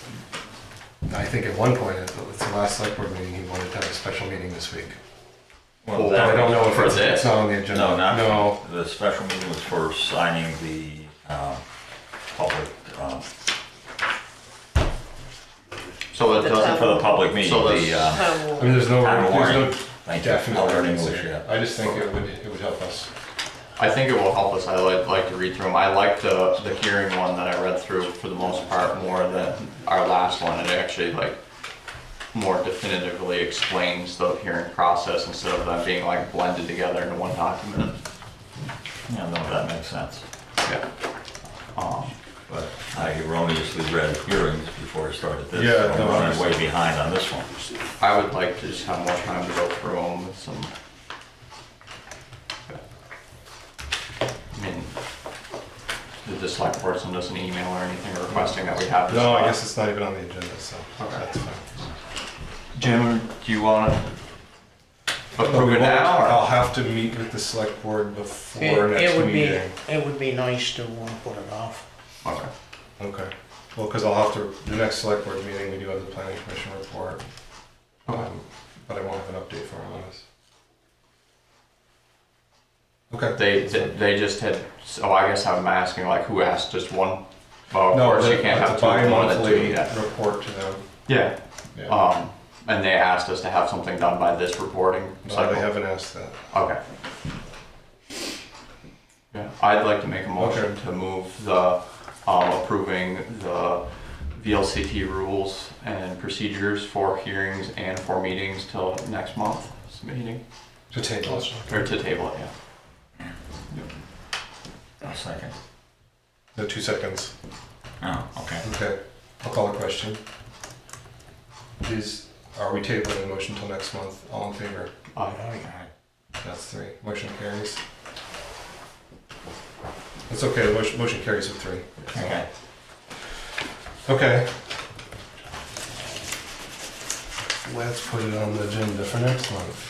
I think at one point, it's the last select board meeting, he wanted to have a special meeting this week. Well, But I don't know if For it's this? not on the agenda. No, not, No, the special meeting was for signing the public, so it The doesn't, for the public meeting, So the, this- Town I warrant. mean, there's no Town warrant. definite thank you, I'll learn ordinance English there. yet. I just think it would help us. I think it will help us. I like to read through them. I like the hearing one that I read through for the most part more than our last one. It actually like more definitively explains the hearing process instead of them being like blended together into one document. Yeah, no, that makes sense. Yeah. But I erroneously read hearings before I started this. Yeah, so no, I'm I running way behind on this one. I would like to just have more time to go through them with some. I mean, did the select board send us an email or anything requesting that we have this? No, I spot? guess it's not even on the agenda, so Okay. that's fine. Jim, do you want to approve it now? I'll Or? have to meet with the select board before It next would be, meeting. it would be nice to put it off. Okay. Okay. Well, because I'll have to, the next select board meeting, we do have the planning commission report. Okay. But I won't have an update for him on this. Okay. They just had, so I guess I'm asking like who asked just one? Well, of No, course you it's can't a have two, more than two, bi-monthly yeah. report to them. Yeah. Yeah. And they asked us to have something done by this reporting No, cycle? they haven't asked that. Okay. Yeah, I'd like to make a motion Okay. to move the, approving the VLCT rules and procedures for hearings and for meetings till next month's meeting, To table it. or to table it, yeah. A second. No, 2 seconds. Oh, okay. Okay. I'll call a question. Are we tabling the motion till next month? All in favor? Aye. That's 3. Motion carries. It's okay, the motion carries with 3. Okay. Okay. Let's put it on the agenda for next month.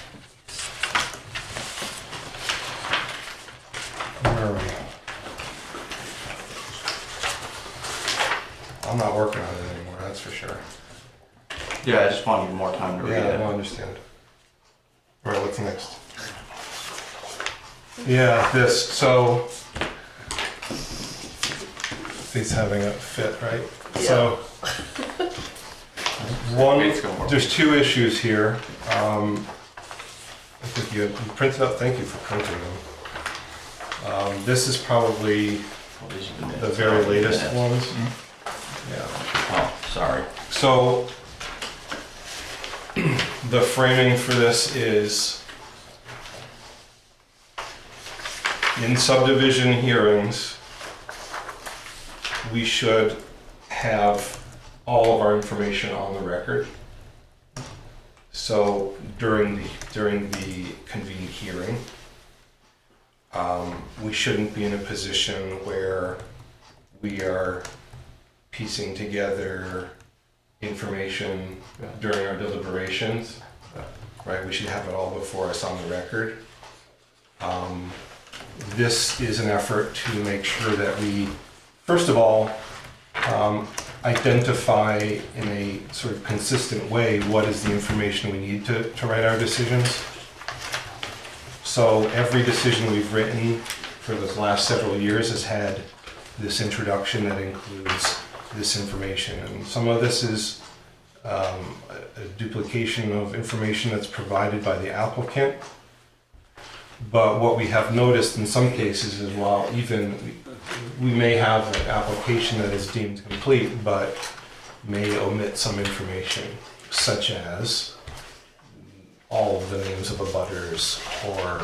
Where are we? I'm not working on it anymore, that's for sure. Yeah, I just wanted more time to read Yeah, I it. don't understand. All right, what's next? Yeah, this, so he's having a fit, right? So one, It's gonna work. there's 2 issues here. I think you printed out, thank you for printing them. This is probably Well, these are the minutes. very latest Minutes. ones. Mm-hmm. Yeah. Oh, sorry. So, the framing for this is, in subdivision hearings, we should have all of our information on the record. So during the convened hearing, we shouldn't be in a position where we are piecing together information during our deliberations, right? We should have it all before us on the record. This is an effort to make sure that we, first of all, identify in a sort of consistent way what is the information we need to write our decisions. So every decision we've written for the last several years has had this introduction that includes this information. And some of this is a duplication of information that's provided by the applicant. But what we have noticed in some cases is while even we may have an application that is deemed complete, but may omit some information, such as all of the names of abutters or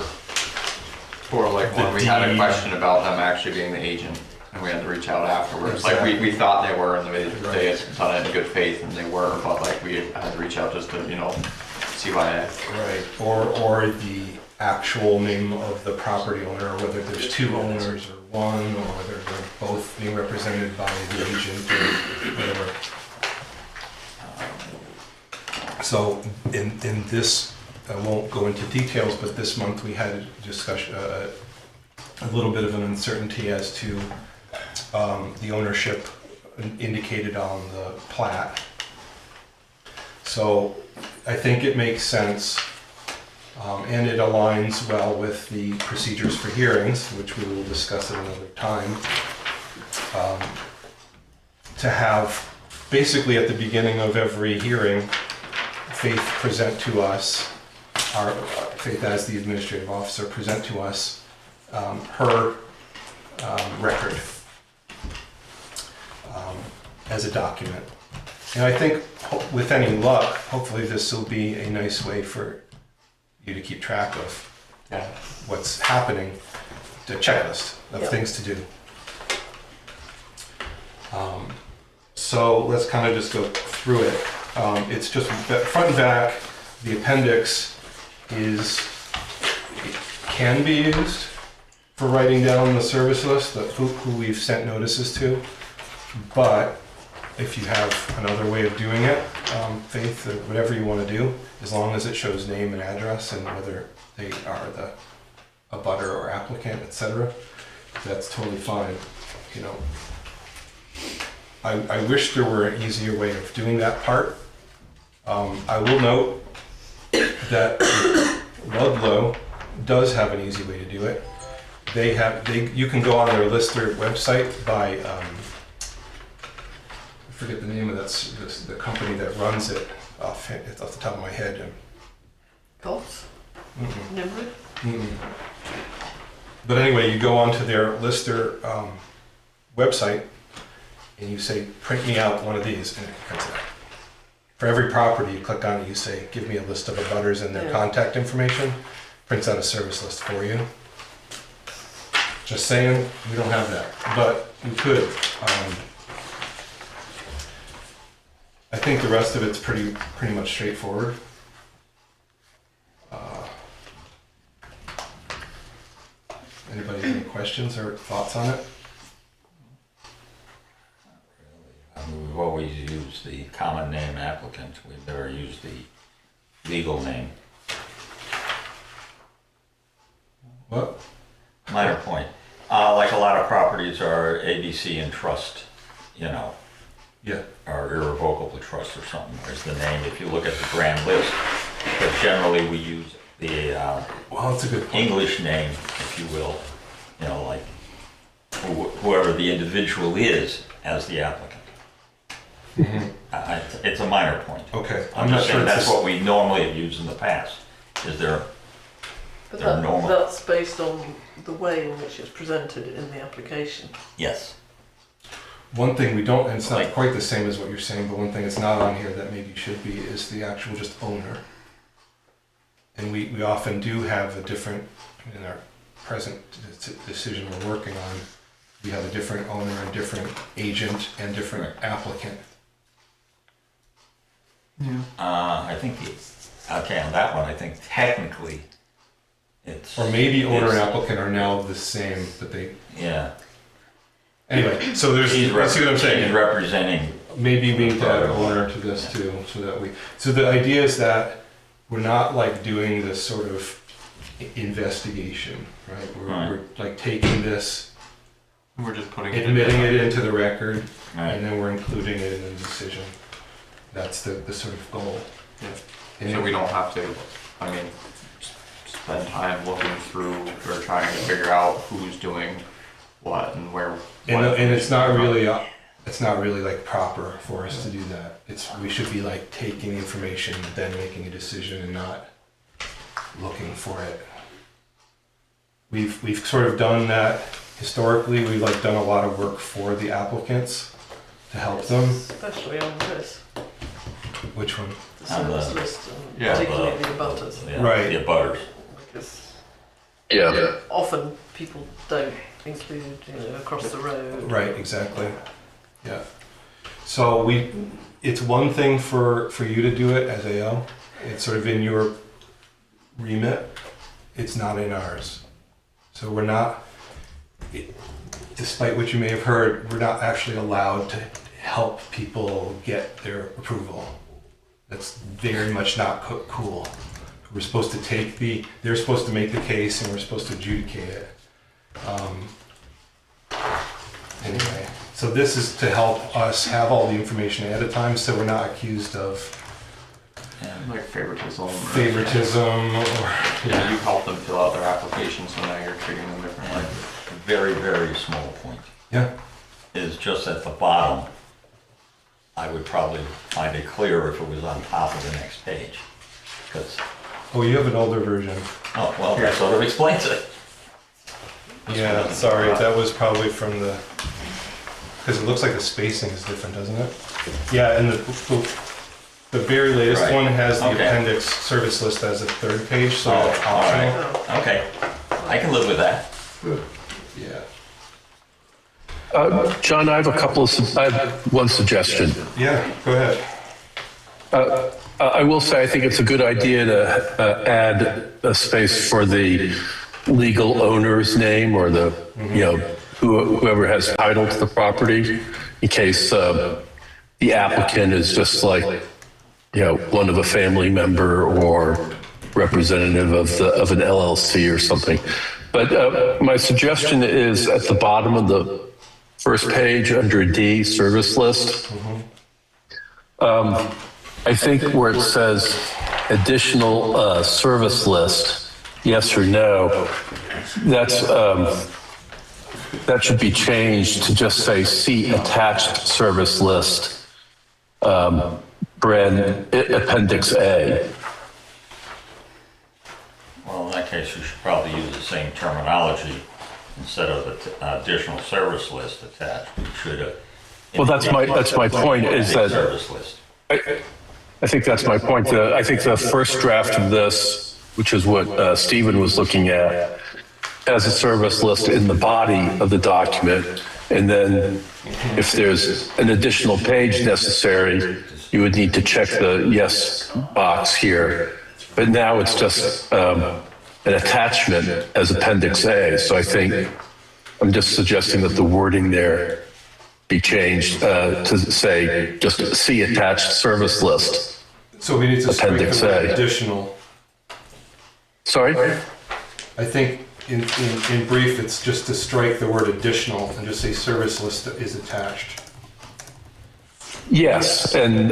Or like The when we had a deed. question about them actually being the agent and we had to reach out afterwards. Like we thought they were and they had done it in good faith and they were, but like we had to reach out just to, see why. right, or the actual name of the property owner, whether there's 2 owners or 1, or whether they're both being represented by the agent or whatever. So in this, I won't go into details, but this month we had a discussion, a little bit of an uncertainty as to the ownership indicated on the plat. So I think it makes sense, and it aligns well with the procedures for hearings, which we will discuss at another time, to have basically at the beginning of every hearing, Faith present to us, our Faith as the administrative officer present to us her record as a document. And I think with any luck, hopefully this will be a nice way for you to keep track of what's happening, a checklist of things to do. So let's kind of just go through it. It's just front and back. The appendix can be used for writing down the service list, who we've sent notices to. But if you have another way of doing it, Faith, or whatever you want to do, as long as it shows name and address and whether they are the abutter or applicant, etc., that's totally fine. You know, I wish there were an easier way of doing that part. I will note that Ludlow does have an easy way to do it. You can go on their Lister website by, I forget the name of the company that runs it off the top of my head. Goths? Nimrod? But anyway, you go onto their Lister website and you say, print me out one of these, and it prints it out. For every property you click on it, you say, give me a list of abutters and their contact information, prints out a service list for you. Just saying, we don't have that, but we could. I think the rest of it's pretty much straightforward. Anybody have any questions or thoughts on it? We've always used the common name applicant. We've never used the legal name. What? Minor point. Like a lot of properties are ABC and trust, you know, Yeah. or irrevocable trust or something. There's the name if you look at the grand list. But generally we use the Well, that's a good point. English name, if you will, you know, like whoever the individual is as the applicant. It's a minor point. Okay. I'm just saying that's what we normally have used in the past. Is there? But They're normal. that's based on the way in which it's presented in the application. Yes. One thing we don't, and it's not Like- quite the same as what you're saying, but one thing that's not on here that maybe should be is the actual just owner. And we often do have a different, in our present decision we're working on, we have a different owner and different agent and different applicant. I think okay on that one. I think technically it's. Or maybe owner and it's- applicant are now the same, but they, Yeah. anyway, so there's, you see what I'm He's saying? representing. Maybe we need to add owner to this too, so the idea is that we're not like doing this sort of investigation, right? Right. We're like taking this, We're just putting it admitting it into the record, Right. and then we're including it in the decision. That's the sort of goal. Yeah. And So we don't have to, I mean, spend time looking through or trying to figure out who's doing what and where. And it's not really like proper for us to do that. We should be like taking the information, then making a decision, and not looking for it. We've sort of done that historically. We've like done a lot of work for the applicants to help them. Especially on this, Which one? the On the- service list, and Yeah, particularly the abutters. Yeah, Right. The butters. Because Yeah. often people don't include, across the road. Right, exactly. Yeah. So it's one thing for you to do it as AO. It's sort of in your remit. It's not in ours. So we're not, despite what you may have heard, we're not actually allowed to help people get their approval. That's very much not cool. We're supposed to they're supposed to make the case and we're supposed to adjudicate it. Anyway, so this is to help us have all the information ahead of time so we're not accused of Like favoritism. yeah. You help them fill out their application, so now you're treating them differently. A very, very small point Yeah. is just at the bottom. I would probably find it clearer if it was on top of the next page. Because, Oh, you have an older version. oh, well, that sort of explains it. Yeah, sorry, that was probably from because it looks like the spacing is different, doesn't it? Yeah, and the very latest Right. one has the Okay. appendix service list as a third page, so Oh, it's all right. optional. Okay, I can live with that. Yeah. John, I have one suggestion. Yeah, go ahead. I will say I think it's a good idea to add a space for the legal owner's name or the, whoever has title to the property, in case the applicant is just like, one of a family member or representative of an LLC or something. But my suggestion is at the bottom of the first page under D, service list. I think where it says additional service list, yes or no, that should be changed to just say see attached service list, appendix A. Well, in that case, you should probably use the same terminology instead of the additional service list attached. You should have. Well, that's my point is that Service list. I think that's my point. I think the first draft of this, which is what Stephen was looking at, has a service list in the body of the document. And then if there's an additional page necessary, you would need to check the yes box here. But now it's just an attachment as Appendix A. So I think I'm just suggesting that the wording there be changed to say just see attached service list. So we need to strike Appendix the word A. additional. Sorry? I think in brief, it's just to strike the word additional and just say service list is attached. Yes, and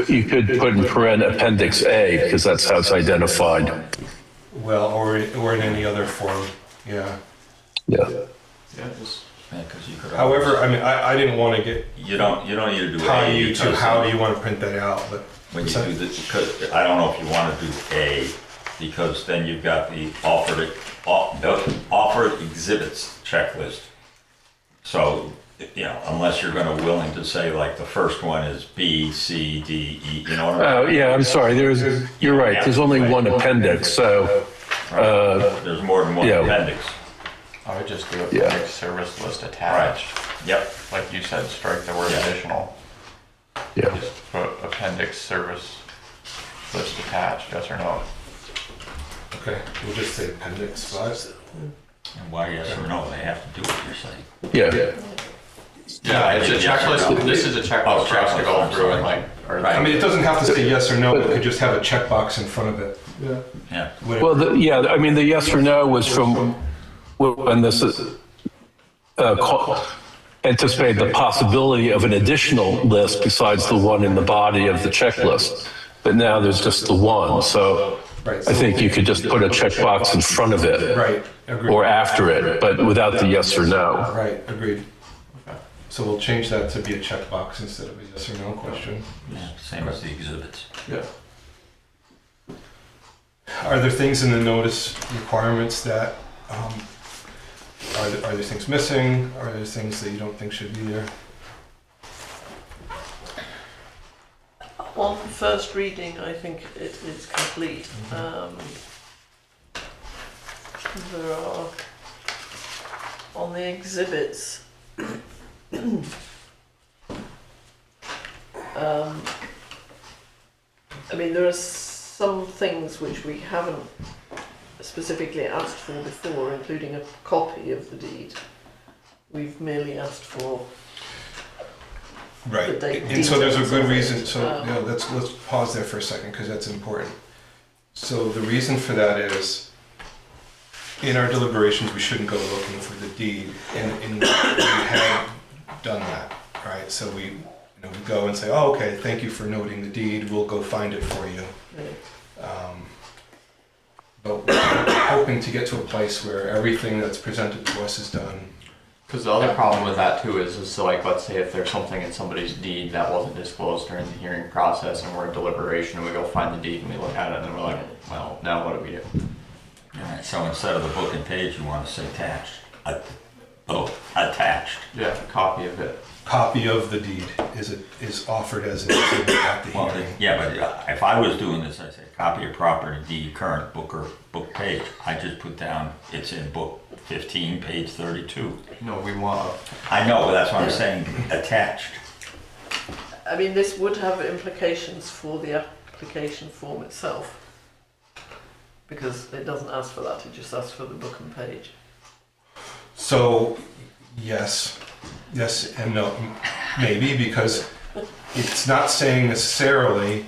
you could put in paren Appendix A because that's how it's identified. Well, or in any other form, yeah. Yeah. Yeah, just Yeah, 'cause you could However, always- I mean, I didn't want to get you don't need to do tie A you to because how do you want to print that out, but when you do this, because I don't know if you want to do A, because then you've got the offered exhibits checklist. So, unless you're going to willing to say like the first one is B, C, D, E, you know what I mean? Yeah, I'm sorry. You're right. There's only one appendix, so There's more than one yeah. appendix. I would just do Yeah. appendix service list attached. Yep. Like you said, strike the word Yeah. additional. yeah. Just put appendix service list attached, yes or no? okay, we'll just say appendix 5. And why yes or no? They have to do what you're saying. Yeah. Yeah, it's a Yes or checklist. no. This is a checklist for us to go I'm through and sorry. like, or Right. I mean, it doesn't have to say yes or no, it could just have a checkbox in front of it. Yeah. Well, I mean, the yes or no was from when this is anticipated the possibility of an additional list besides the one in the body of the checklist. But now there's just the one. So Right, I think you could just put a checkbox in front of it Right, agreed. or after it, but without the yes or no. Right, agreed. So we'll change that to be a checkbox instead of a yes or no question. Yeah, same as the exhibits. Yeah. Are there things in the notice requirements that, are there things missing? Are there things that you don't think should be there? On first reading, I think it is complete. There are, on the exhibits, I mean, there are some things which we haven't specifically asked for before, including a copy of the deed. We've merely asked for Right, The date and so there's a details good of it. reason, so, you know, let's pause there for a second, because that's important. So the reason for that is, in our deliberations, we shouldn't go looking for the deed, and we have done that, right? So we go and say, oh, okay, thank you for noting the deed, we'll go find it for you. But we're hoping to get to a place where everything that's presented to us is done. Because the other problem with that too is so like, let's say if there's something in somebody's deed that wasn't disclosed during the hearing process and we're in deliberation and we go find the deed and we look at it and we're like, well, now what do we do? Alright, so instead of the book and page, you want to say attached. Attached. Yeah, a copy of it. Copy of the deed is offered as an exhibit at the Well, hearing. yeah, but if I was doing this, I'd say copy of property deed, current book or book page. I just put down, it's in book 15, page 32. No, we want I know, but that's what I'm saying, attached. I mean, this would have implications for the application form itself, because it doesn't ask for that, it just asks for the book and page. So, yes and no, maybe, because it's not saying necessarily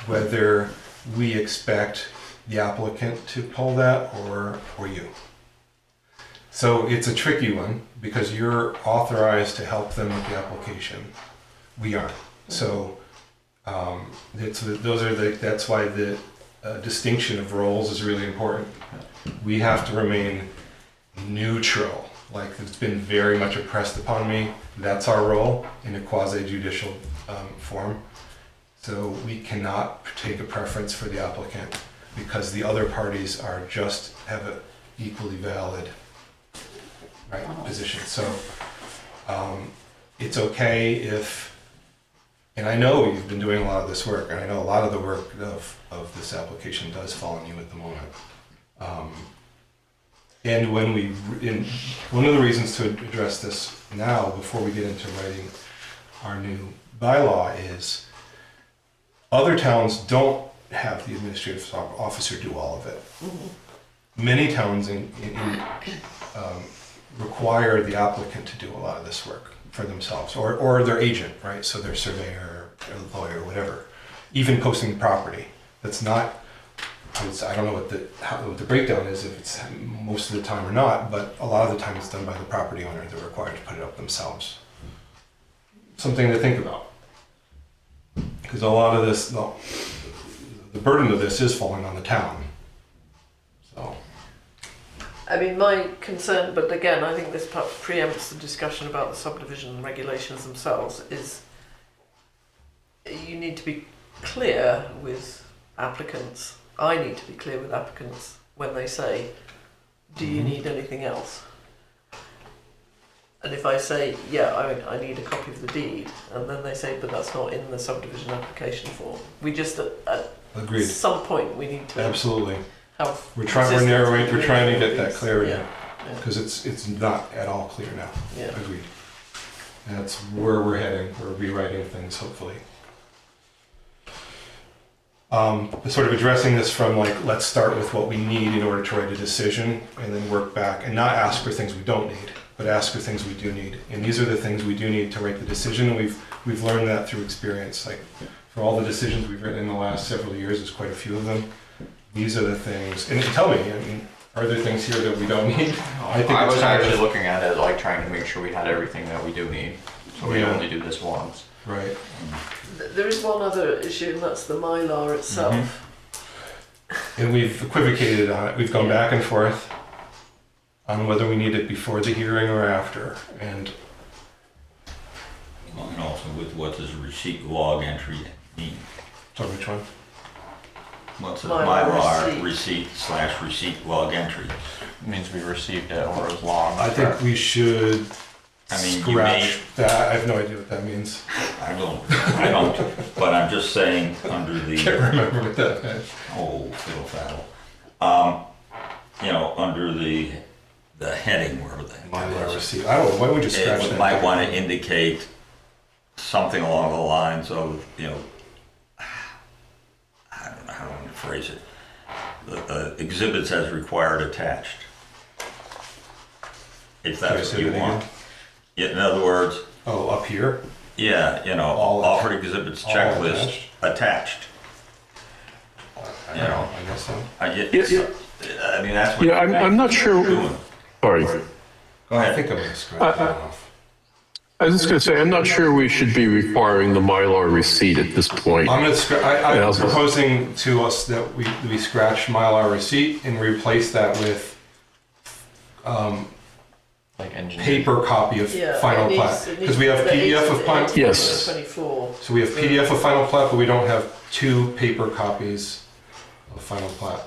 whether we expect the applicant to pull that or you. So it's a tricky one, because you're authorized to help them with the application. We aren't. So that's why the distinction of roles is really important. We have to remain neutral. Like, it's been very much impressed upon me. That's our role in a quasi-judicial form. So we cannot take a preference for the applicant, because the other parties are just have an equally valid position. So it's okay if, and I know you've been doing a lot of this work, and I know a lot of the work of this application does fall on you at the moment. And one of the reasons to address this now, before we get into writing our new bylaw, is other towns don't have the administrative officer do all of it. Many towns require the applicant to do a lot of this work for themselves, or their agent, right? So their surveyor, or lawyer, whatever. Even posting the property. That's not. I don't know what the breakdown is, if it's most of the time or not, but a lot of the time it's done by the property owner. They're required to put it up themselves. Something to think about. Because a lot of this, the burden of this is falling on the town. So. I mean, my concern, but again, I think this preempts the discussion about the subdivision regulations themselves, is you need to be clear with applicants. I need to be clear with applicants when they say, do you need anything else? And if I say, yeah, I need a copy of the deed, and then they say, but that's not in the subdivision application form. We just, at Agreed. some point, we need to Absolutely. have We're trying to get that clarity, Yeah. because it's not at all clear now. Yeah. Agreed. And that's where we're heading. We're rewriting things, hopefully. Sort of addressing this from, like, let's start with what we need in order to write a decision, and then work back and not ask for things we don't need, but ask for things we do need. And these are the things we do need to write the decision. And we've learned that through experience. Like, for all the decisions we've written in the last several years, there's quite a few of them. These are the things. And tell me, I mean, are there things here that we don't need? I was actually looking at it like trying to make sure we had everything that we do need. So we only do this once. Right. There is one other issue, and that's the Mylar itself. And we've equivocated on it. We've gone back and forth on whether we need it before the hearing or after. And Also with what does receipt log entry mean? so which one? What's a Mylar Mylar receipt / receipt log entry? It means we received it or it was long. I think we should I mean, you scratch that. I have no idea what that means. I don't, but I'm just saying under Can't the, remember what that meant. fiddle faddle. Under the heading where the Mylar receipt. I don't know. Why would you scratch it that? might want to indicate something along the lines of, I don't know how to phrase it. The exhibits as required attached. If that's what you want. In other words, Oh, up here? Yeah, you know, All offered exhibits all checklist attached. You know, I guess so. I get, Yeah, I mean, that's what. Yeah, I'm not sure. Doing. Sorry. Go I ahead. think I'm gonna scratch that off. I was just going to say, I'm not sure we should be requiring the Mylar receipt at this point. I'm gonna, Yeah, I'm proposing to us that we scratch Mylar receipt and replace that with Like engineer. paper copy of Yeah, final it plat. needs- it Because needs we have the PDF of 8 final, Yes. 24. so we have PDF of final plat, but we don't have 2 paper copies of final plat.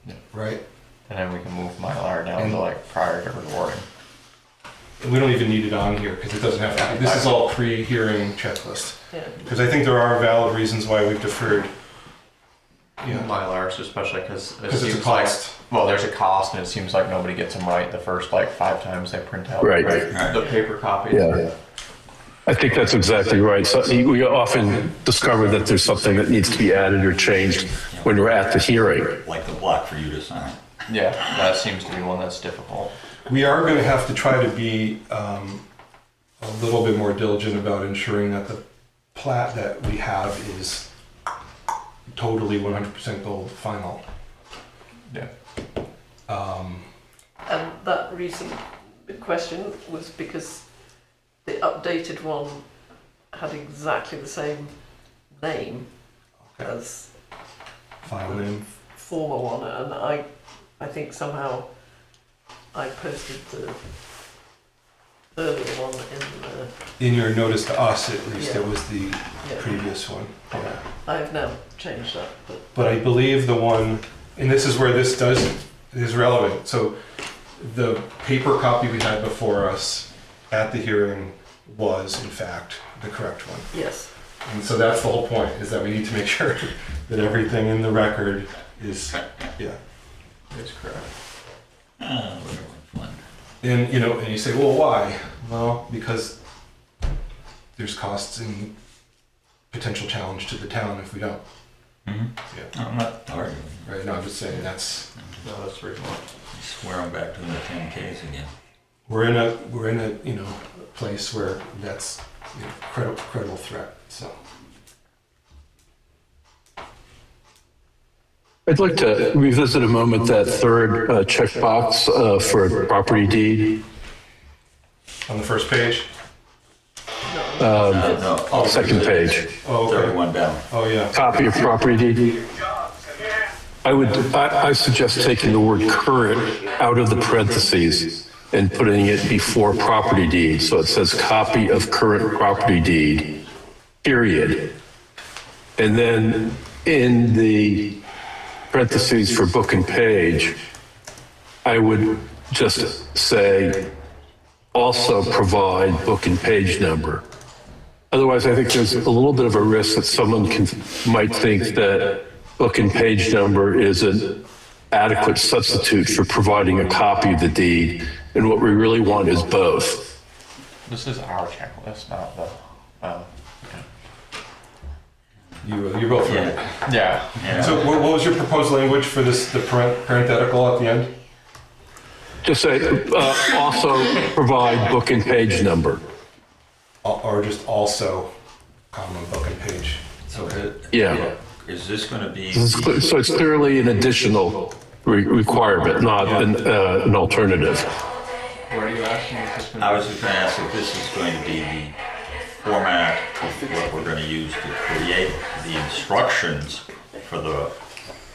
Yeah. Right? And then we can move Mylar down And- to like prior to recording. And we don't even need it on here because it doesn't have to, this is all pre-hearing checklist. Yeah. Because I think there are valid reasons why we've deferred. Yeah, Mylars, especially because it because it's a seems like, cost. well, there's a cost and it seems like nobody gets them right the first like 5 times they print out. Right. The paper copies. Yeah. I think that's exactly right. So we often discover that there's something that needs to be added or changed when we're at the hearing. Like the block for you to sign. Yeah, that seems to be one that's difficult. We are going to have to try to be a little bit more diligent about ensuring that the plat that we have is totally 100% gold final. Yeah. And that recent question was because the updated one had exactly the same name Okay. as Final name. former one, and I think somehow I posted the earlier one in In your notice to us, at least, Yeah. it was the yeah. previous one. Yeah. I have now changed that, but But I believe the one, and this is where this is relevant. So the paper copy we had before us at the hearing was, in fact, the correct one. yes. And so that's the whole point, is that we need to make sure that everything in the record is, yeah. It's correct. Whatever, fun. And, you know, and you say, well, why? Well, because there's costs and potential challenge to the town if we don't. Mhm. Yeah. I'm not arguing. Right, no, I'm just saying that's, No, that's reasonable. Swear them back to the 10Ks again. we're in a, you know, place where that's, you know, credible threat, so. I'd like to revisit a moment that third checkbox for property deed. On the first page? No, Second page. Oh, third okay. one down. Oh, yeah. Copy of property deed. I suggest taking the word current out of the parentheses and putting it before property deed. So it says copy of current property deed, period. And then in the parentheses for book and page, I would just say also provide book and page number. Otherwise, I think there's a little bit of a risk that someone might think that book and page number is an adequate substitute for providing a copy of the deed, and what we really want is both. This is our checklist, not the. You're both right. Yeah. Yeah. So what was your proposed language for this, the parenthetical at the end? Just say, also provide book and page number. Or just also, comma, book and page? So Yeah. is this going to be? So it's clearly an additional requirement, not an alternative. What are you asking? Is this gonna I was just going to ask if this is going to be the format of what we're going to use to create the instructions for the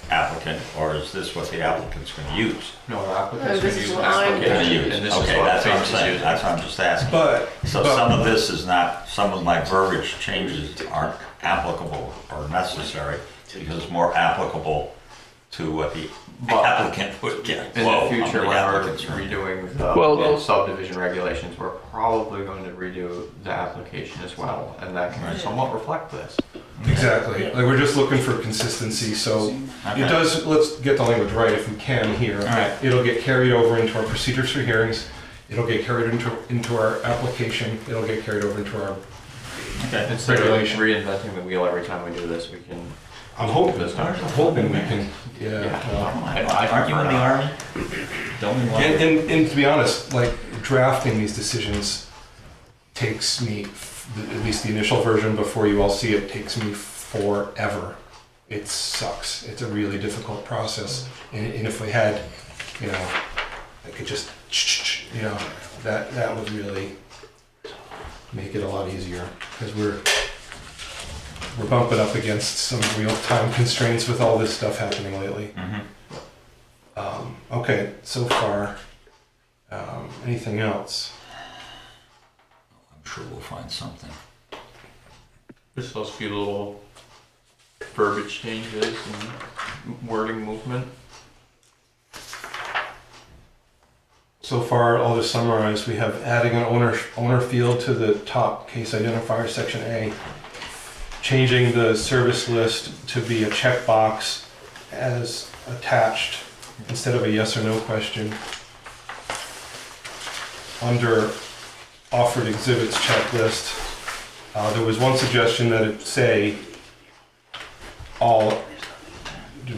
applicant, or is this what the applicant's going to use? No, the applicant's No, gonna this is use what an I'm Going to application, use. and this Okay, is what that's what I'm Faith is saying. using. That's what I'm just asking. But, So some of this is not, some of my verbiage changes aren't applicable or necessary because it's more applicable to what the But applicant would get. In Well, the future, the when we're applicant's room. redoing the Well- subdivision regulations, we're probably going to redo the application as well, and that can Right. somewhat reflect this. exactly, like, we're just looking for consistency, so Okay. it does, let's get the language right if we can here. Alright. It'll get carried over into our procedures for hearings, it'll get carried into our application, it'll get carried over into our, Okay. Instead of Regulation. reinventing the wheel every time we do this, we can. I'm hoping, This time. I'm hoping we can, yeah. Yeah. Aren't you in the army? Don't we want? And to be honest, like, drafting these decisions takes me at least the initial version before you all see it takes me forever. It sucks. It's a really difficult process. And if we had, you know, I could just, you know, that would really make it a lot easier, because we're bumping up against some real-time constraints with all this stuff happening lately. Okay, so far, anything else? I'm sure we'll find something. Just those few little verbiage changes and wording movement. So far, I'll just summarize. We have adding an owner field to the top case identifier, section A. Changing the service list to be a checkbox as attached instead of a yes or no question. Under offered exhibits checklist, there was one suggestion that it say all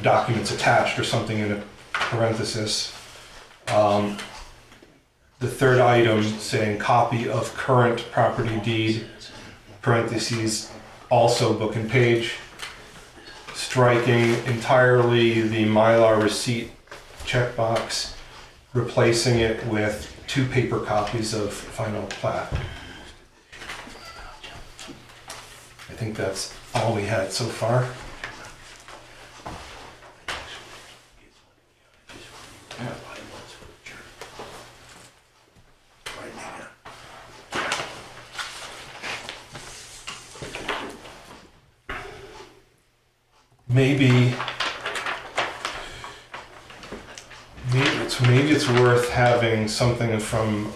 documents attached or something in a parenthesis. The third item saying copy of current property deed, parentheses, also book and page. Striking entirely the Mylar receipt checkbox, replacing it with 2 paper copies of final plat. I think that's all we had so far. Maybe it's worth having something from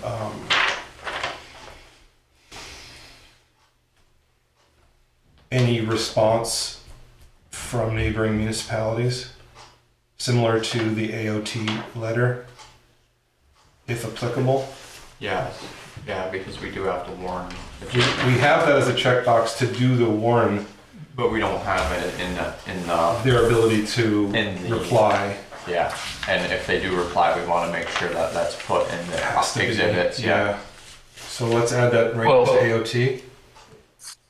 any response from neighboring municipalities, similar to the AOT letter, if applicable. Yeah, because we do have to warn. We have that as a checkbox to do the warn. But we don't have it in the Their ability to In the- reply. yeah. And if they do reply, we want to make sure that that's put in the Has to be, exhibits. Yeah. So let's add that right Well- to AOT.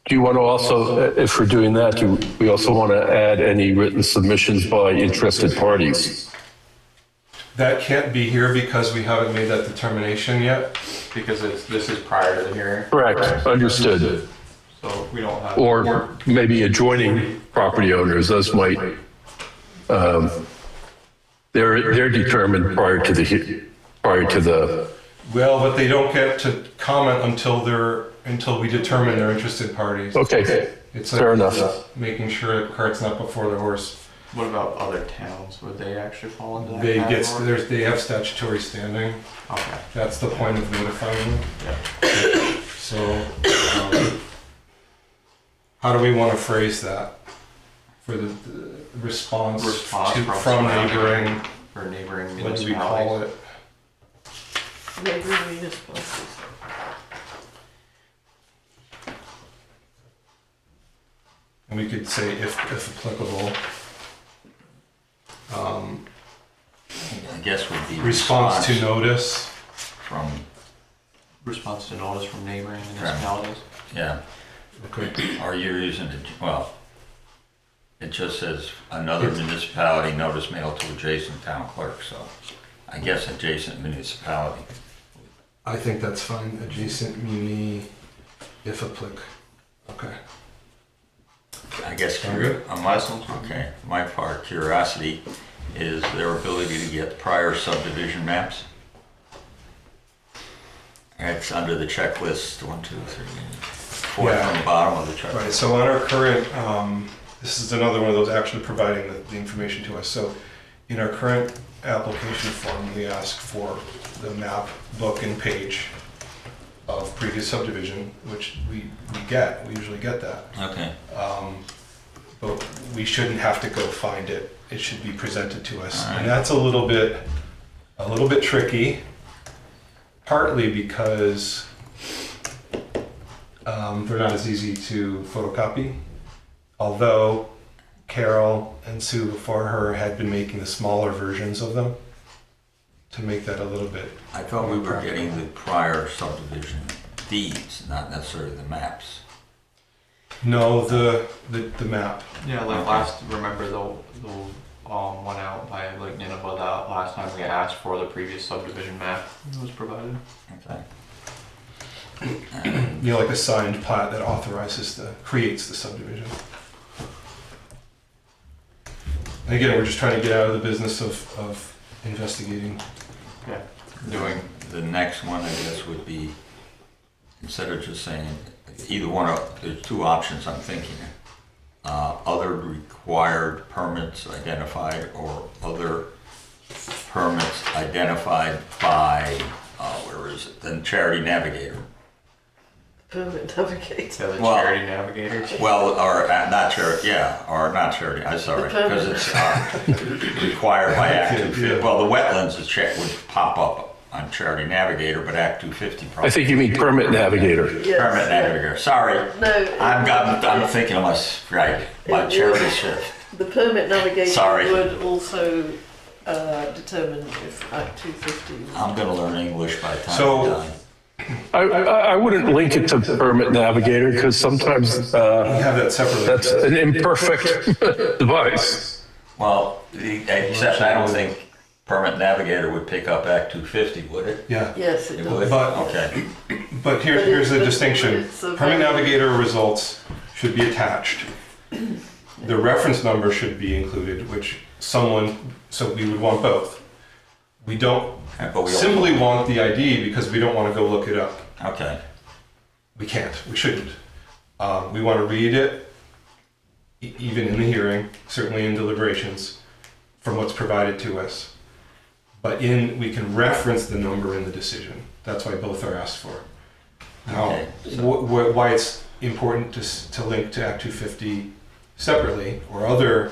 Do you want to also, if we're doing that, do we also want to add any written submissions by interested parties? That can't be here because we haven't made that determination yet. Because this is prior to the hearing. Correct, understood. So we don't have. Or maybe adjoining property owners, those might, they're determined prior to the, Well, but they don't get to comment until we determine they're interested parties. okay, It's fair like enough. making sure the cart's not before the horse. What about other towns? Would they actually fall into that They category? they have statutory standing. Okay. That's the point of notifying them. Yeah. So, how do we want to phrase that for the response, Response from from neighboring? For neighboring What do we municipalities. call it? Neighbouring municipalities. And we could say if applicable. I guess would be Response to notice. from, Response to notice from neighboring municipalities. yeah, Okay. or you're using it, well, it just says another municipality notice mailed to adjacent town clerk, so I guess adjacent municipality. I think that's fine. Adjacent muni, if applicable. Okay. I guess, Sound good? on my, okay, my part, curiosity is their ability to get prior subdivision maps. It's under the checklist, 1, 2, 3, 4 Yeah. from the bottom of the checklist. Right, so on our current, this is another one of those actually providing the information to us. So in our current application form, we ask for the map, book, and page of previous subdivision, which we usually get that. Okay, But we shouldn't have to go find it. It should be presented to us. Alright. And that's a little bit tricky, partly because they're not as easy to photocopy. Although Carol and Sue before her had been making the smaller versions of them to make that a little bit. I thought we were getting the prior subdivision deeds, not necessarily the maps. No, the map. Yeah, like Okay. remember the went out by like Nineveh that last time we asked for the previous subdivision map was provided. Okay. You know, like a signed plat that creates the subdivision. And again, we're just trying to get out of the business of investigating. Yeah. Doing the next one, I guess, would be, instead of just saying either one of, there's two options I'm thinking. Other required permits identified or other permits identified by, where is it, then Charity Navigator. Permit navigator. Yeah, the Well- charity navigator. Well, or not charity, yeah, or not charity, I'm sorry, The because it's required by Act 250. Yeah. Well, the wetlands is would pop up on Charity Navigator, but Act 250 probably. I think you mean permit navigator. Yes. Permit Navigator, sorry. No. I'm thinking of my charity ship. The permit navigator Sorry. would also determine if Act 250. I'm gonna learn English by the time So- I'm done. I wouldn't link it to permit navigator because sometimes We have that separately. that's an imperfect device. Well, except I don't think Permit Navigator would pick up Act 250, would it? Yeah. Yes, it It does. would? But- Okay. But here's the distinction. it's a Permit very- Navigator results should be attached. The reference number should be included, so we would want both. We don't But we simply want the ID because we don't want to go look it up. Okay. We can't, we shouldn't. We want to read it, even in the hearing, certainly in deliberations, from what's provided to us. But we can reference the number in the decision. That's why both are asked for. Now, Okay, so- why it's important to link to Act 250 separately, or other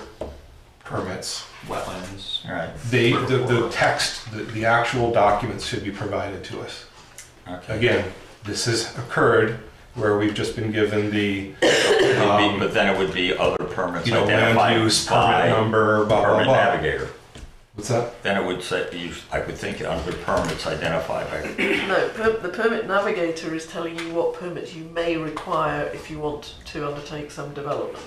permits, Wetlands. All right. the text, the actual documents should be provided to us. Okay. Again, this has occurred where we've just been given the, But then it would be other permits land identified use, permit by number, blah, blah, Permit blah. Navigator. What's that? Then it would say, I would think under permits identified by, No, the permit navigator is telling you what permits you may require if you want to undertake some development.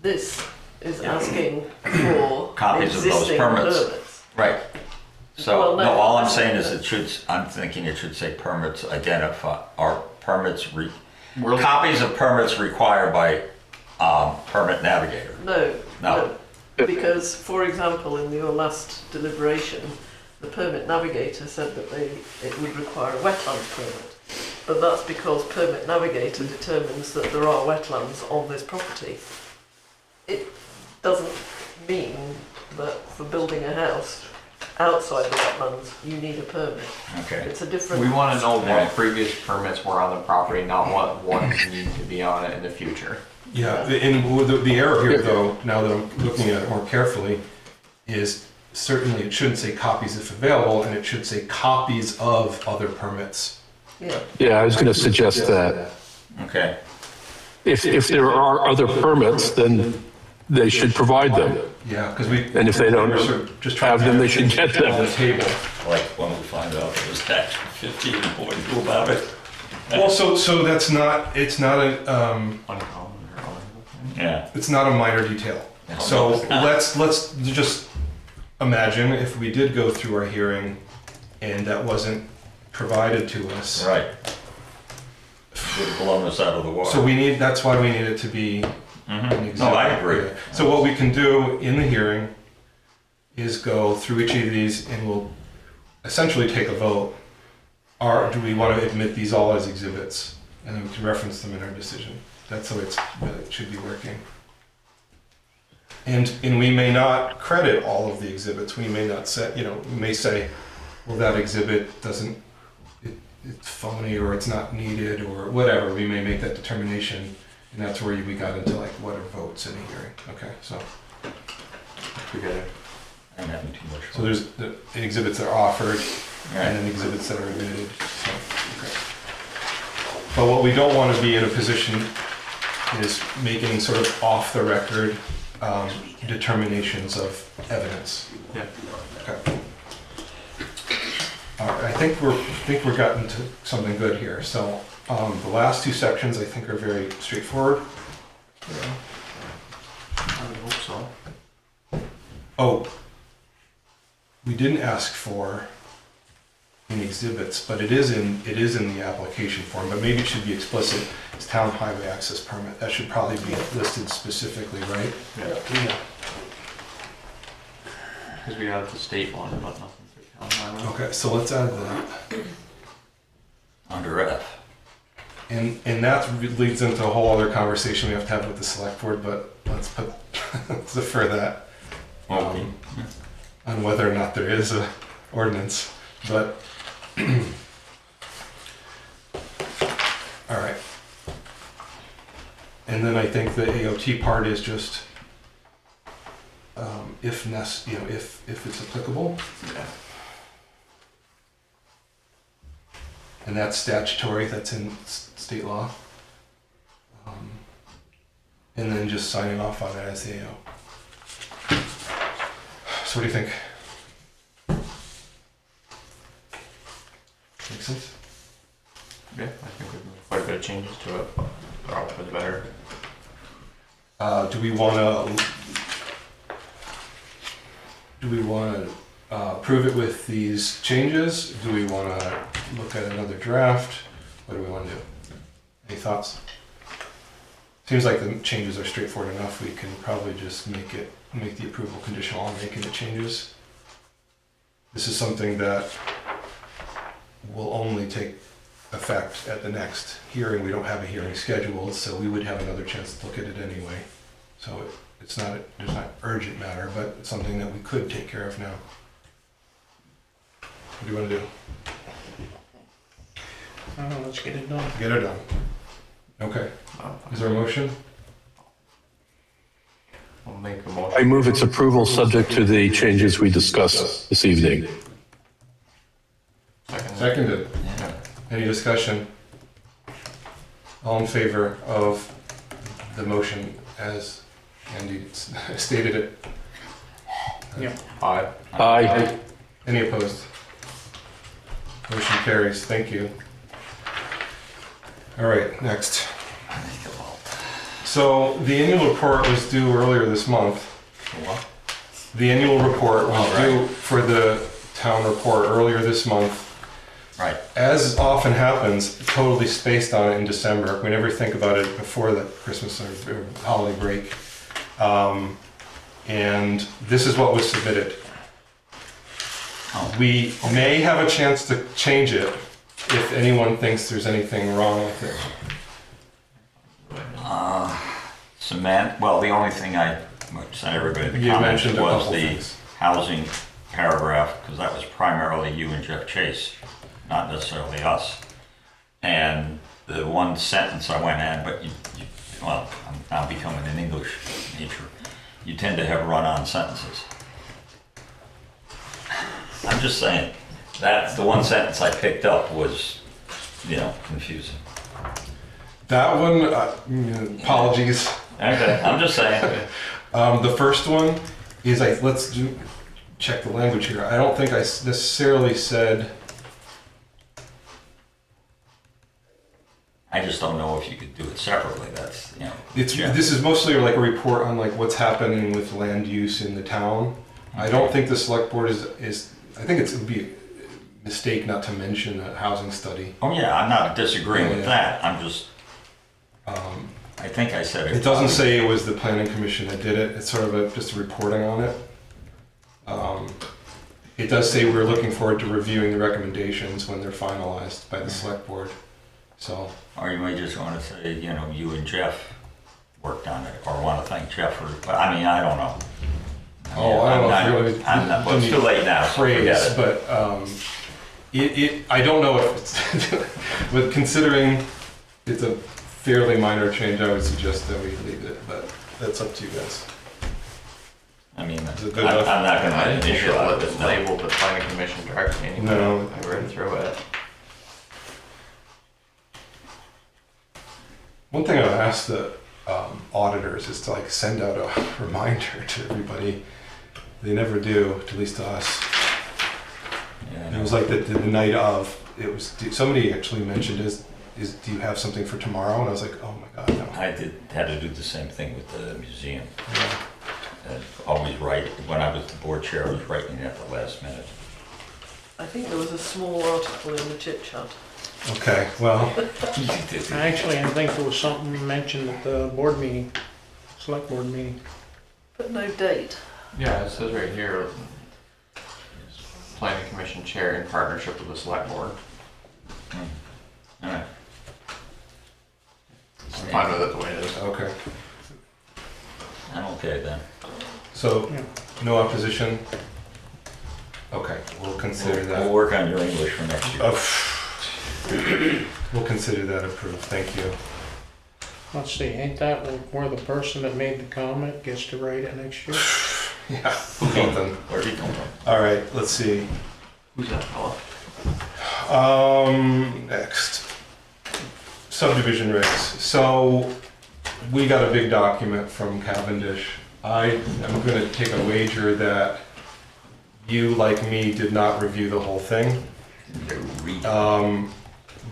This is asking for Copies of those existing permits. right. So, Well, no. no, all I'm saying is I'm thinking it should say permits identify, or copies of permits required by Permit Navigator. No, No. because, for example, in your last deliberation, the permit navigator said that it would require a wetland permit. But that's because permit navigator determines that there are wetlands on this property. It doesn't mean that for building a house outside the wetlands, you need a permit. Okay. It's a different. We want to know what Alright. previous permits were on the property, not what ones need to be on it in the future. Yeah, the error here, though, now that I'm looking at it more carefully, is certainly it shouldn't say copies if available, and it should say copies of other permits. Yeah. Yeah, I was going to suggest that. Okay. If there are other permits, then they should provide them. Yeah, because we. And if they don't we're sort of just trying have to them, they should get on the them. table. Like when we find out it was Act 250 and what we do about it. Well, so that's not, it's not a, Uncommon or honorable. Yeah. it's not a minor detail. So let's just imagine if we did go through our hearing and that wasn't provided to us. Right. Would have blown us out of the water. So that's why we need it to be an exhibit. No, I agree. Yeah. So what we can do in the hearing is go through each of these and we'll essentially take a vote. Do we want to admit these all as exhibits? And then we can reference them in our decision. That's how it should be working. And we may not credit all of the exhibits. We may not say, we may say, well, that exhibit it's phony or it's not needed or whatever. We may make that determination. And that's where we got into like what are votes in a hearing. Okay, so Together. I'm having too much so fun. there's the exhibits that are offered and Right. then exhibits that are admitted. So, okay. But what we don't want to be in a position is making sort of off the record determinations of evidence. Yeah. Okay. I think we're gotten to something good here. So the last two sections I think are very straightforward. I would hope so. Oh, we didn't ask for any exhibits, but it is in the application form. But maybe it should be explicit. It's town highway access permit. That should probably be listed specifically, right? Yeah. Because we have the state one, but nothing for town highway. Okay, so let's add that. Under F. And that leads into a whole other conversation we have to have with the select board, but let's defer that Okay. on whether or not there is a ordinance. But all right. And then I think the AOT part is just if it's applicable, Yeah. and that's statutory, that's in state law. And then just signing off on it as the AO. So what do you think? Make sense? Yeah, I think we've made quite a bit of changes to it. They're all for the better. Do we want to approve it with these changes? Do we want to look at another draft? What do we want to do? Any thoughts? Seems like the changes are straightforward enough. We can probably just make the approval conditional on making the changes. This is something that will only take effect at the next hearing. We don't have a hearing scheduled, so we would have another chance to look at it anyway. So there's not urgent matter, but it's something that we could take care of now. What do you want to do? Let's get it done. Get it done. Okay. Is there a motion? I'll make a I motion. move its approval subject to the changes we discussed this evening. Seconded. Yeah. Any discussion? All in favor of the motion as Andy stated it? Yeah. Aye. Aye. Any opposed? Motion carries. Thank you. All right, next. So the annual report was due earlier this month. What? The annual report was Oh, right. due for the town report earlier this month. Right. As often happens, totally spaced on it in December. We never think about it before the Christmas or holiday break. And this is what was submitted. Oh. We may have a chance to change it if anyone thinks there's anything wrong with it. Cement, well, the only thing I sent everybody the You comments mentioned a was couple the things. housing paragraph, because that was primarily you and Jeff Chase, not necessarily us. And the one sentence I went at, but well, I'm now becoming an English major. You tend to have run-on sentences. I'm just saying, that's the one sentence I picked up was, confusing. That one, apologies. Okay, I'm just saying. The first one is check the language here. I don't think I necessarily said. I just don't know if you could do it separately. That's, Yeah. This is mostly like a report on like what's happening with land use in the town. I don't think the select board is. I think it would be a mistake not to mention a housing study. Oh yeah, I'm not disagreeing Yeah, with yeah. that. I'm just. I think I said it. It doesn't say it was the planning commission that did it. It's sort of just a reporting on it. It does say we're looking forward to reviewing the recommendations when they're finalized by the select board. So. Or you may just want to say, you and Jeff worked on it, or want to thank Jeff for. But I mean, I don't know. Oh, I don't know if you really. I'm not, well, it's too late now. So forget Phrase, it. but I don't know if it's. With considering it's a fairly minor change, I would suggest that we leave it, but that's up to you guys. I mean, Is it I'm good enough? not going to I make didn't an think issue out of it it. was No. labeled the planning commission directly anyway. No. I read through it. One thing I've asked the auditors is to send out a reminder to everybody. They never do, at least to us. Yeah, And was like the night of. It was somebody actually mentioned is do you have something for tomorrow? And I was like, oh my god, no. I had to do the same thing with the museum. Yeah. Always write, when I was the board chair, I was writing at the last minute. I think there was a small article in the chit chat. Okay, well, Actually, I think there was something mentioned at the board meeting, select board meeting. But no date. Yeah, it says right here, planning commission chair in partnership with the select board. All right. I'm fine with it the way it is. okay. I'm okay then. So, Yeah. no opposition? Okay, we'll consider We'll that. work on your English for next year. We'll consider that approved, thank you. Let's see, ain't that like where the person that made the comment gets to write it next year? Yeah, something. Where'd he come from? All right, let's see. Who's that fella? Next. Subdivision regs. So, we got a big document from Cavendish. I am gonna take a wager that you, like me, did not review the whole thing.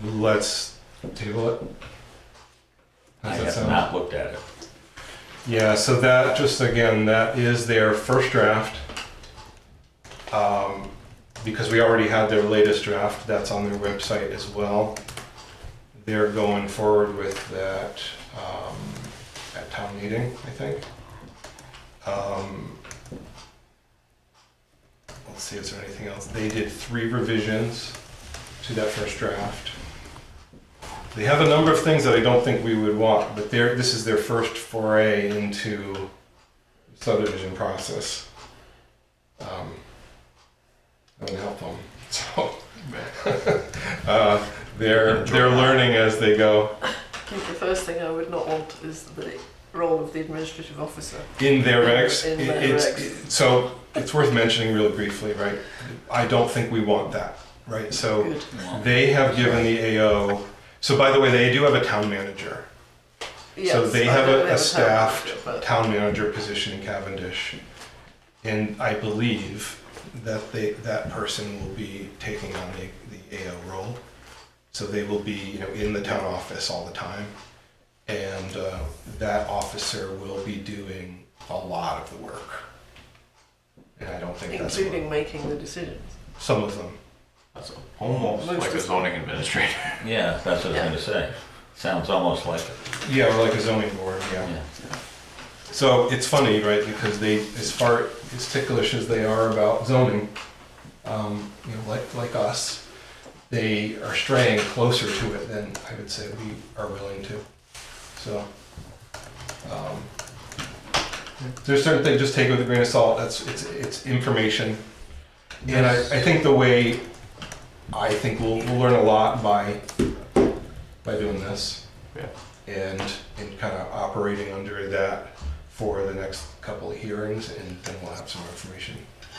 Let's table it. I How's that have sound? not looked at it. Yeah, so that, just again, that is their first draft. Because we already had their latest draft, that's on their website as well. They're going forward with that at town meeting, I think. Let's see, is there anything else? They did 3 revisions to that first draft. They have a number of things that I don't think we would want, but this is their first foray into subdivision process. That would help them. So they're learning as they go. I think the first thing I would not want is the role of the administrative officer. In their regs, In their regs. so it's worth mentioning really briefly, right? I don't think we want that, right? So Good. they have given the AO. So by the way, they do have a town manager. So Yes, they I have know they a have staffed town manager, but- town manager position in Cavendish. And I believe that that person will be taking on the AO role. So they will be, in the town office all the time. And that officer will be doing a lot of the work. And I don't think that's including making the decisions. some of them. That's almost Most like a of- zoning administrator. Yeah, that's what I was gonna say. Sounds almost like it. Yeah, or like a zoning board, yeah. Yeah. So it's funny, right, because they, as far as ticklish as they are about zoning, like us, they are straying closer to it than I would say we are willing to. So, there's certain things, just take it with a grain of salt, it's information. And I think the way, I think we'll learn a lot by doing this. Yeah. And kind of operating under that for the next couple of hearings, and then we'll have some information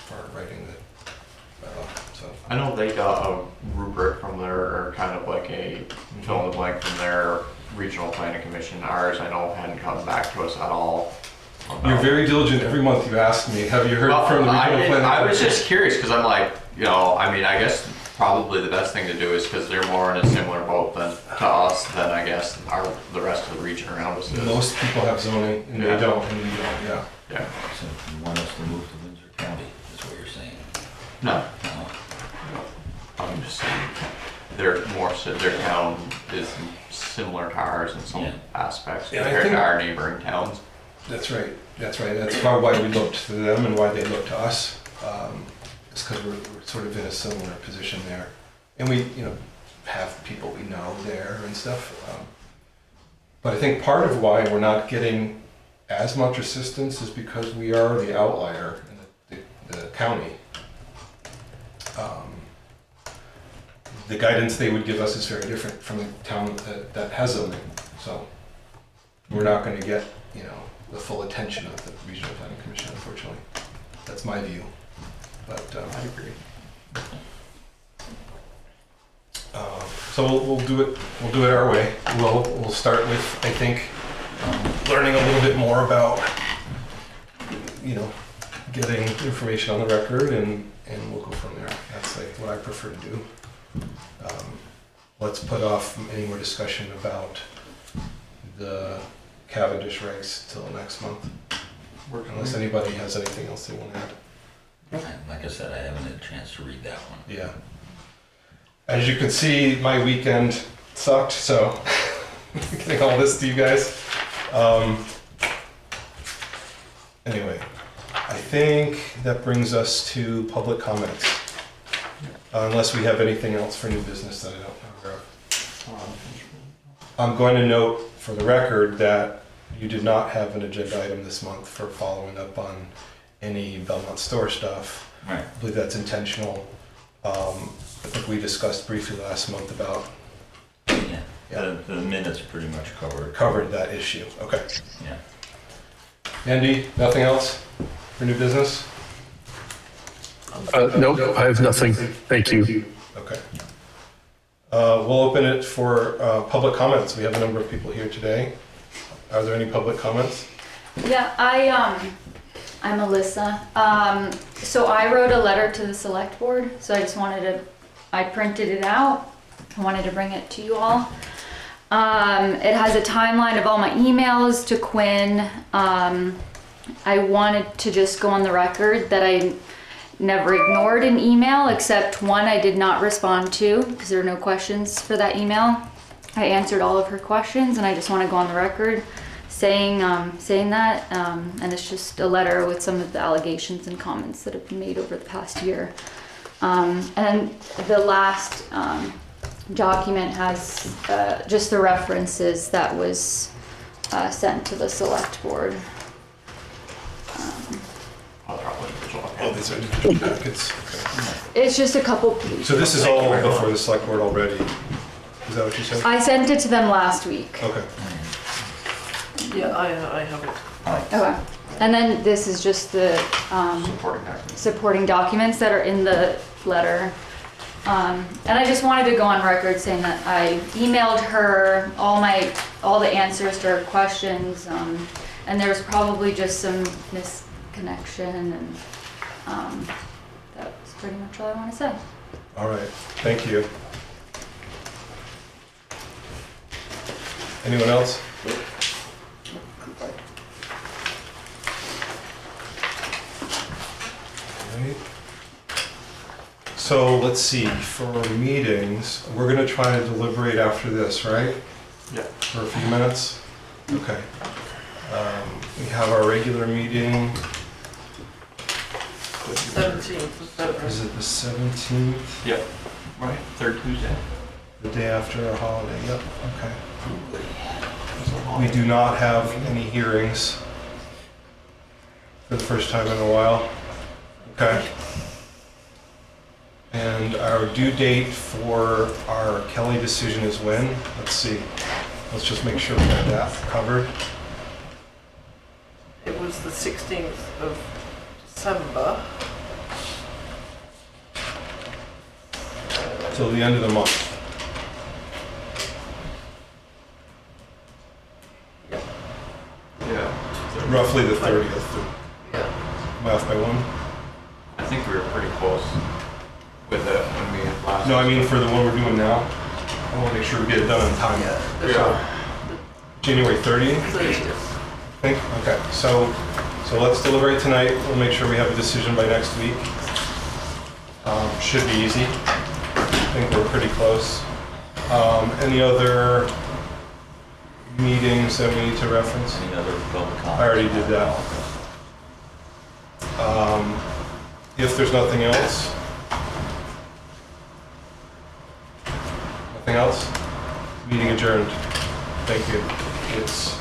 for writing the bylaw, so. I know they got a rubric from their, or kind of like a fill in the blank from their regional planning commission. Ours, I know, hadn't come back to us at all. You're very diligent, every month you ask me, have you heard Well, from the I regional didn't- planning? I was commission? just curious, because I'm like, I guess probably the best thing to do is, because they're more in a similar boat to us than I guess the rest of the region around us is. Most people have zoning, and Yeah. they don't, and we don't, yeah. Yeah. So you want us to move to Windsor County, is what you're saying? No, No. I'm just saying, their town is similar to ours in some Yeah. aspects Yeah, I compared think- to our neighboring towns. That's right, that's why we looked to them and why they looked to us. It's because we're sort of in a similar position there. And we, have people we know there and stuff. But I think part of why we're not getting as much assistance is because we are the outlier in the county. The guidance they would give us is very different from the town that has zoning. So we're not going to get, the full attention of the Regional Planning Commission, unfortunately. That's my view. But I agree. so we'll do it our way. We'll start with, I think, learning a little bit more about, getting information on the record, and we'll go from there. That's, I think, what I prefer to do. Let's put off any more discussion about the Cavendish regs till next month, unless anybody has anything else they want to add. Like I said, I haven't had a chance to read that one. Yeah. As you can see, my weekend sucked, so getting all this to you guys. Anyway, I think that brings us to public comments. Unless we have anything else for new business that I don't know of. I'm going to note for the record that you did not have an agenda item this month for following up on any Belmont Store stuff. Right. I believe that's intentional. I think we discussed briefly last month about Yeah. The minutes pretty much covered that issue. Okay. Yeah. Andy, nothing else for new business? Nope, I have nothing. Thank you. Okay. We'll open it for public comments. We have a number of people here today. Are there any public comments? Yeah, I'm Alyssa. So I wrote a letter to the select board, so I printed it out. I wanted to bring it to you all. It has a timeline of all my emails to Quinn. I wanted to just go on the record that I never ignored an email except one I did not respond to because there were no questions for that email. I answered all of her questions, and I just want to go on the record saying that, and it's just a letter with some of the allegations and comments that have been made over the past year. And the last document has just the references that was sent to the select board. Oh, these are individual packets. Okay. It's just a couple pages. So this is all before the select board already. Is that what you said? I sent it to them last week. Okay. Yeah, I have it. Okay. And then this is just the supporting documents that are in the letter. And I just wanted to go on record saying that I emailed her all the answers to her questions, and there was probably just some misconnection, and that's pretty much all I want to say. All right. Thank you. Anyone else? Right. So let's see, for meetings, we're gonna try to deliberate after this, right? Yeah. For a few minutes? Okay. We have our regular meeting, 17th of February. is it the 17th? Yep. Right. Third Tuesday. The day after a holiday, yep, okay. We do not have any hearings for the first time in a while. Okay. And our due date for our Kelly decision is when? Let's see. Let's just make sure we have that covered. It was the 16th of December. Till the end of the month. Yeah. Roughly the 30th. Yeah. Am I off by one? I think we were pretty close with it when we had last. No, I mean for the one we're doing now. I want to make sure we get it done on time. Yeah. January 30th? 30th. Think? Okay, so let's deliberate tonight. We'll make sure we have a decision by next week. Should be easy. I think we're pretty close. Any other meetings that we need to reference? Any other public comments? I already did that. If there's nothing else? Nothing else? Meeting adjourned. Thank you. It's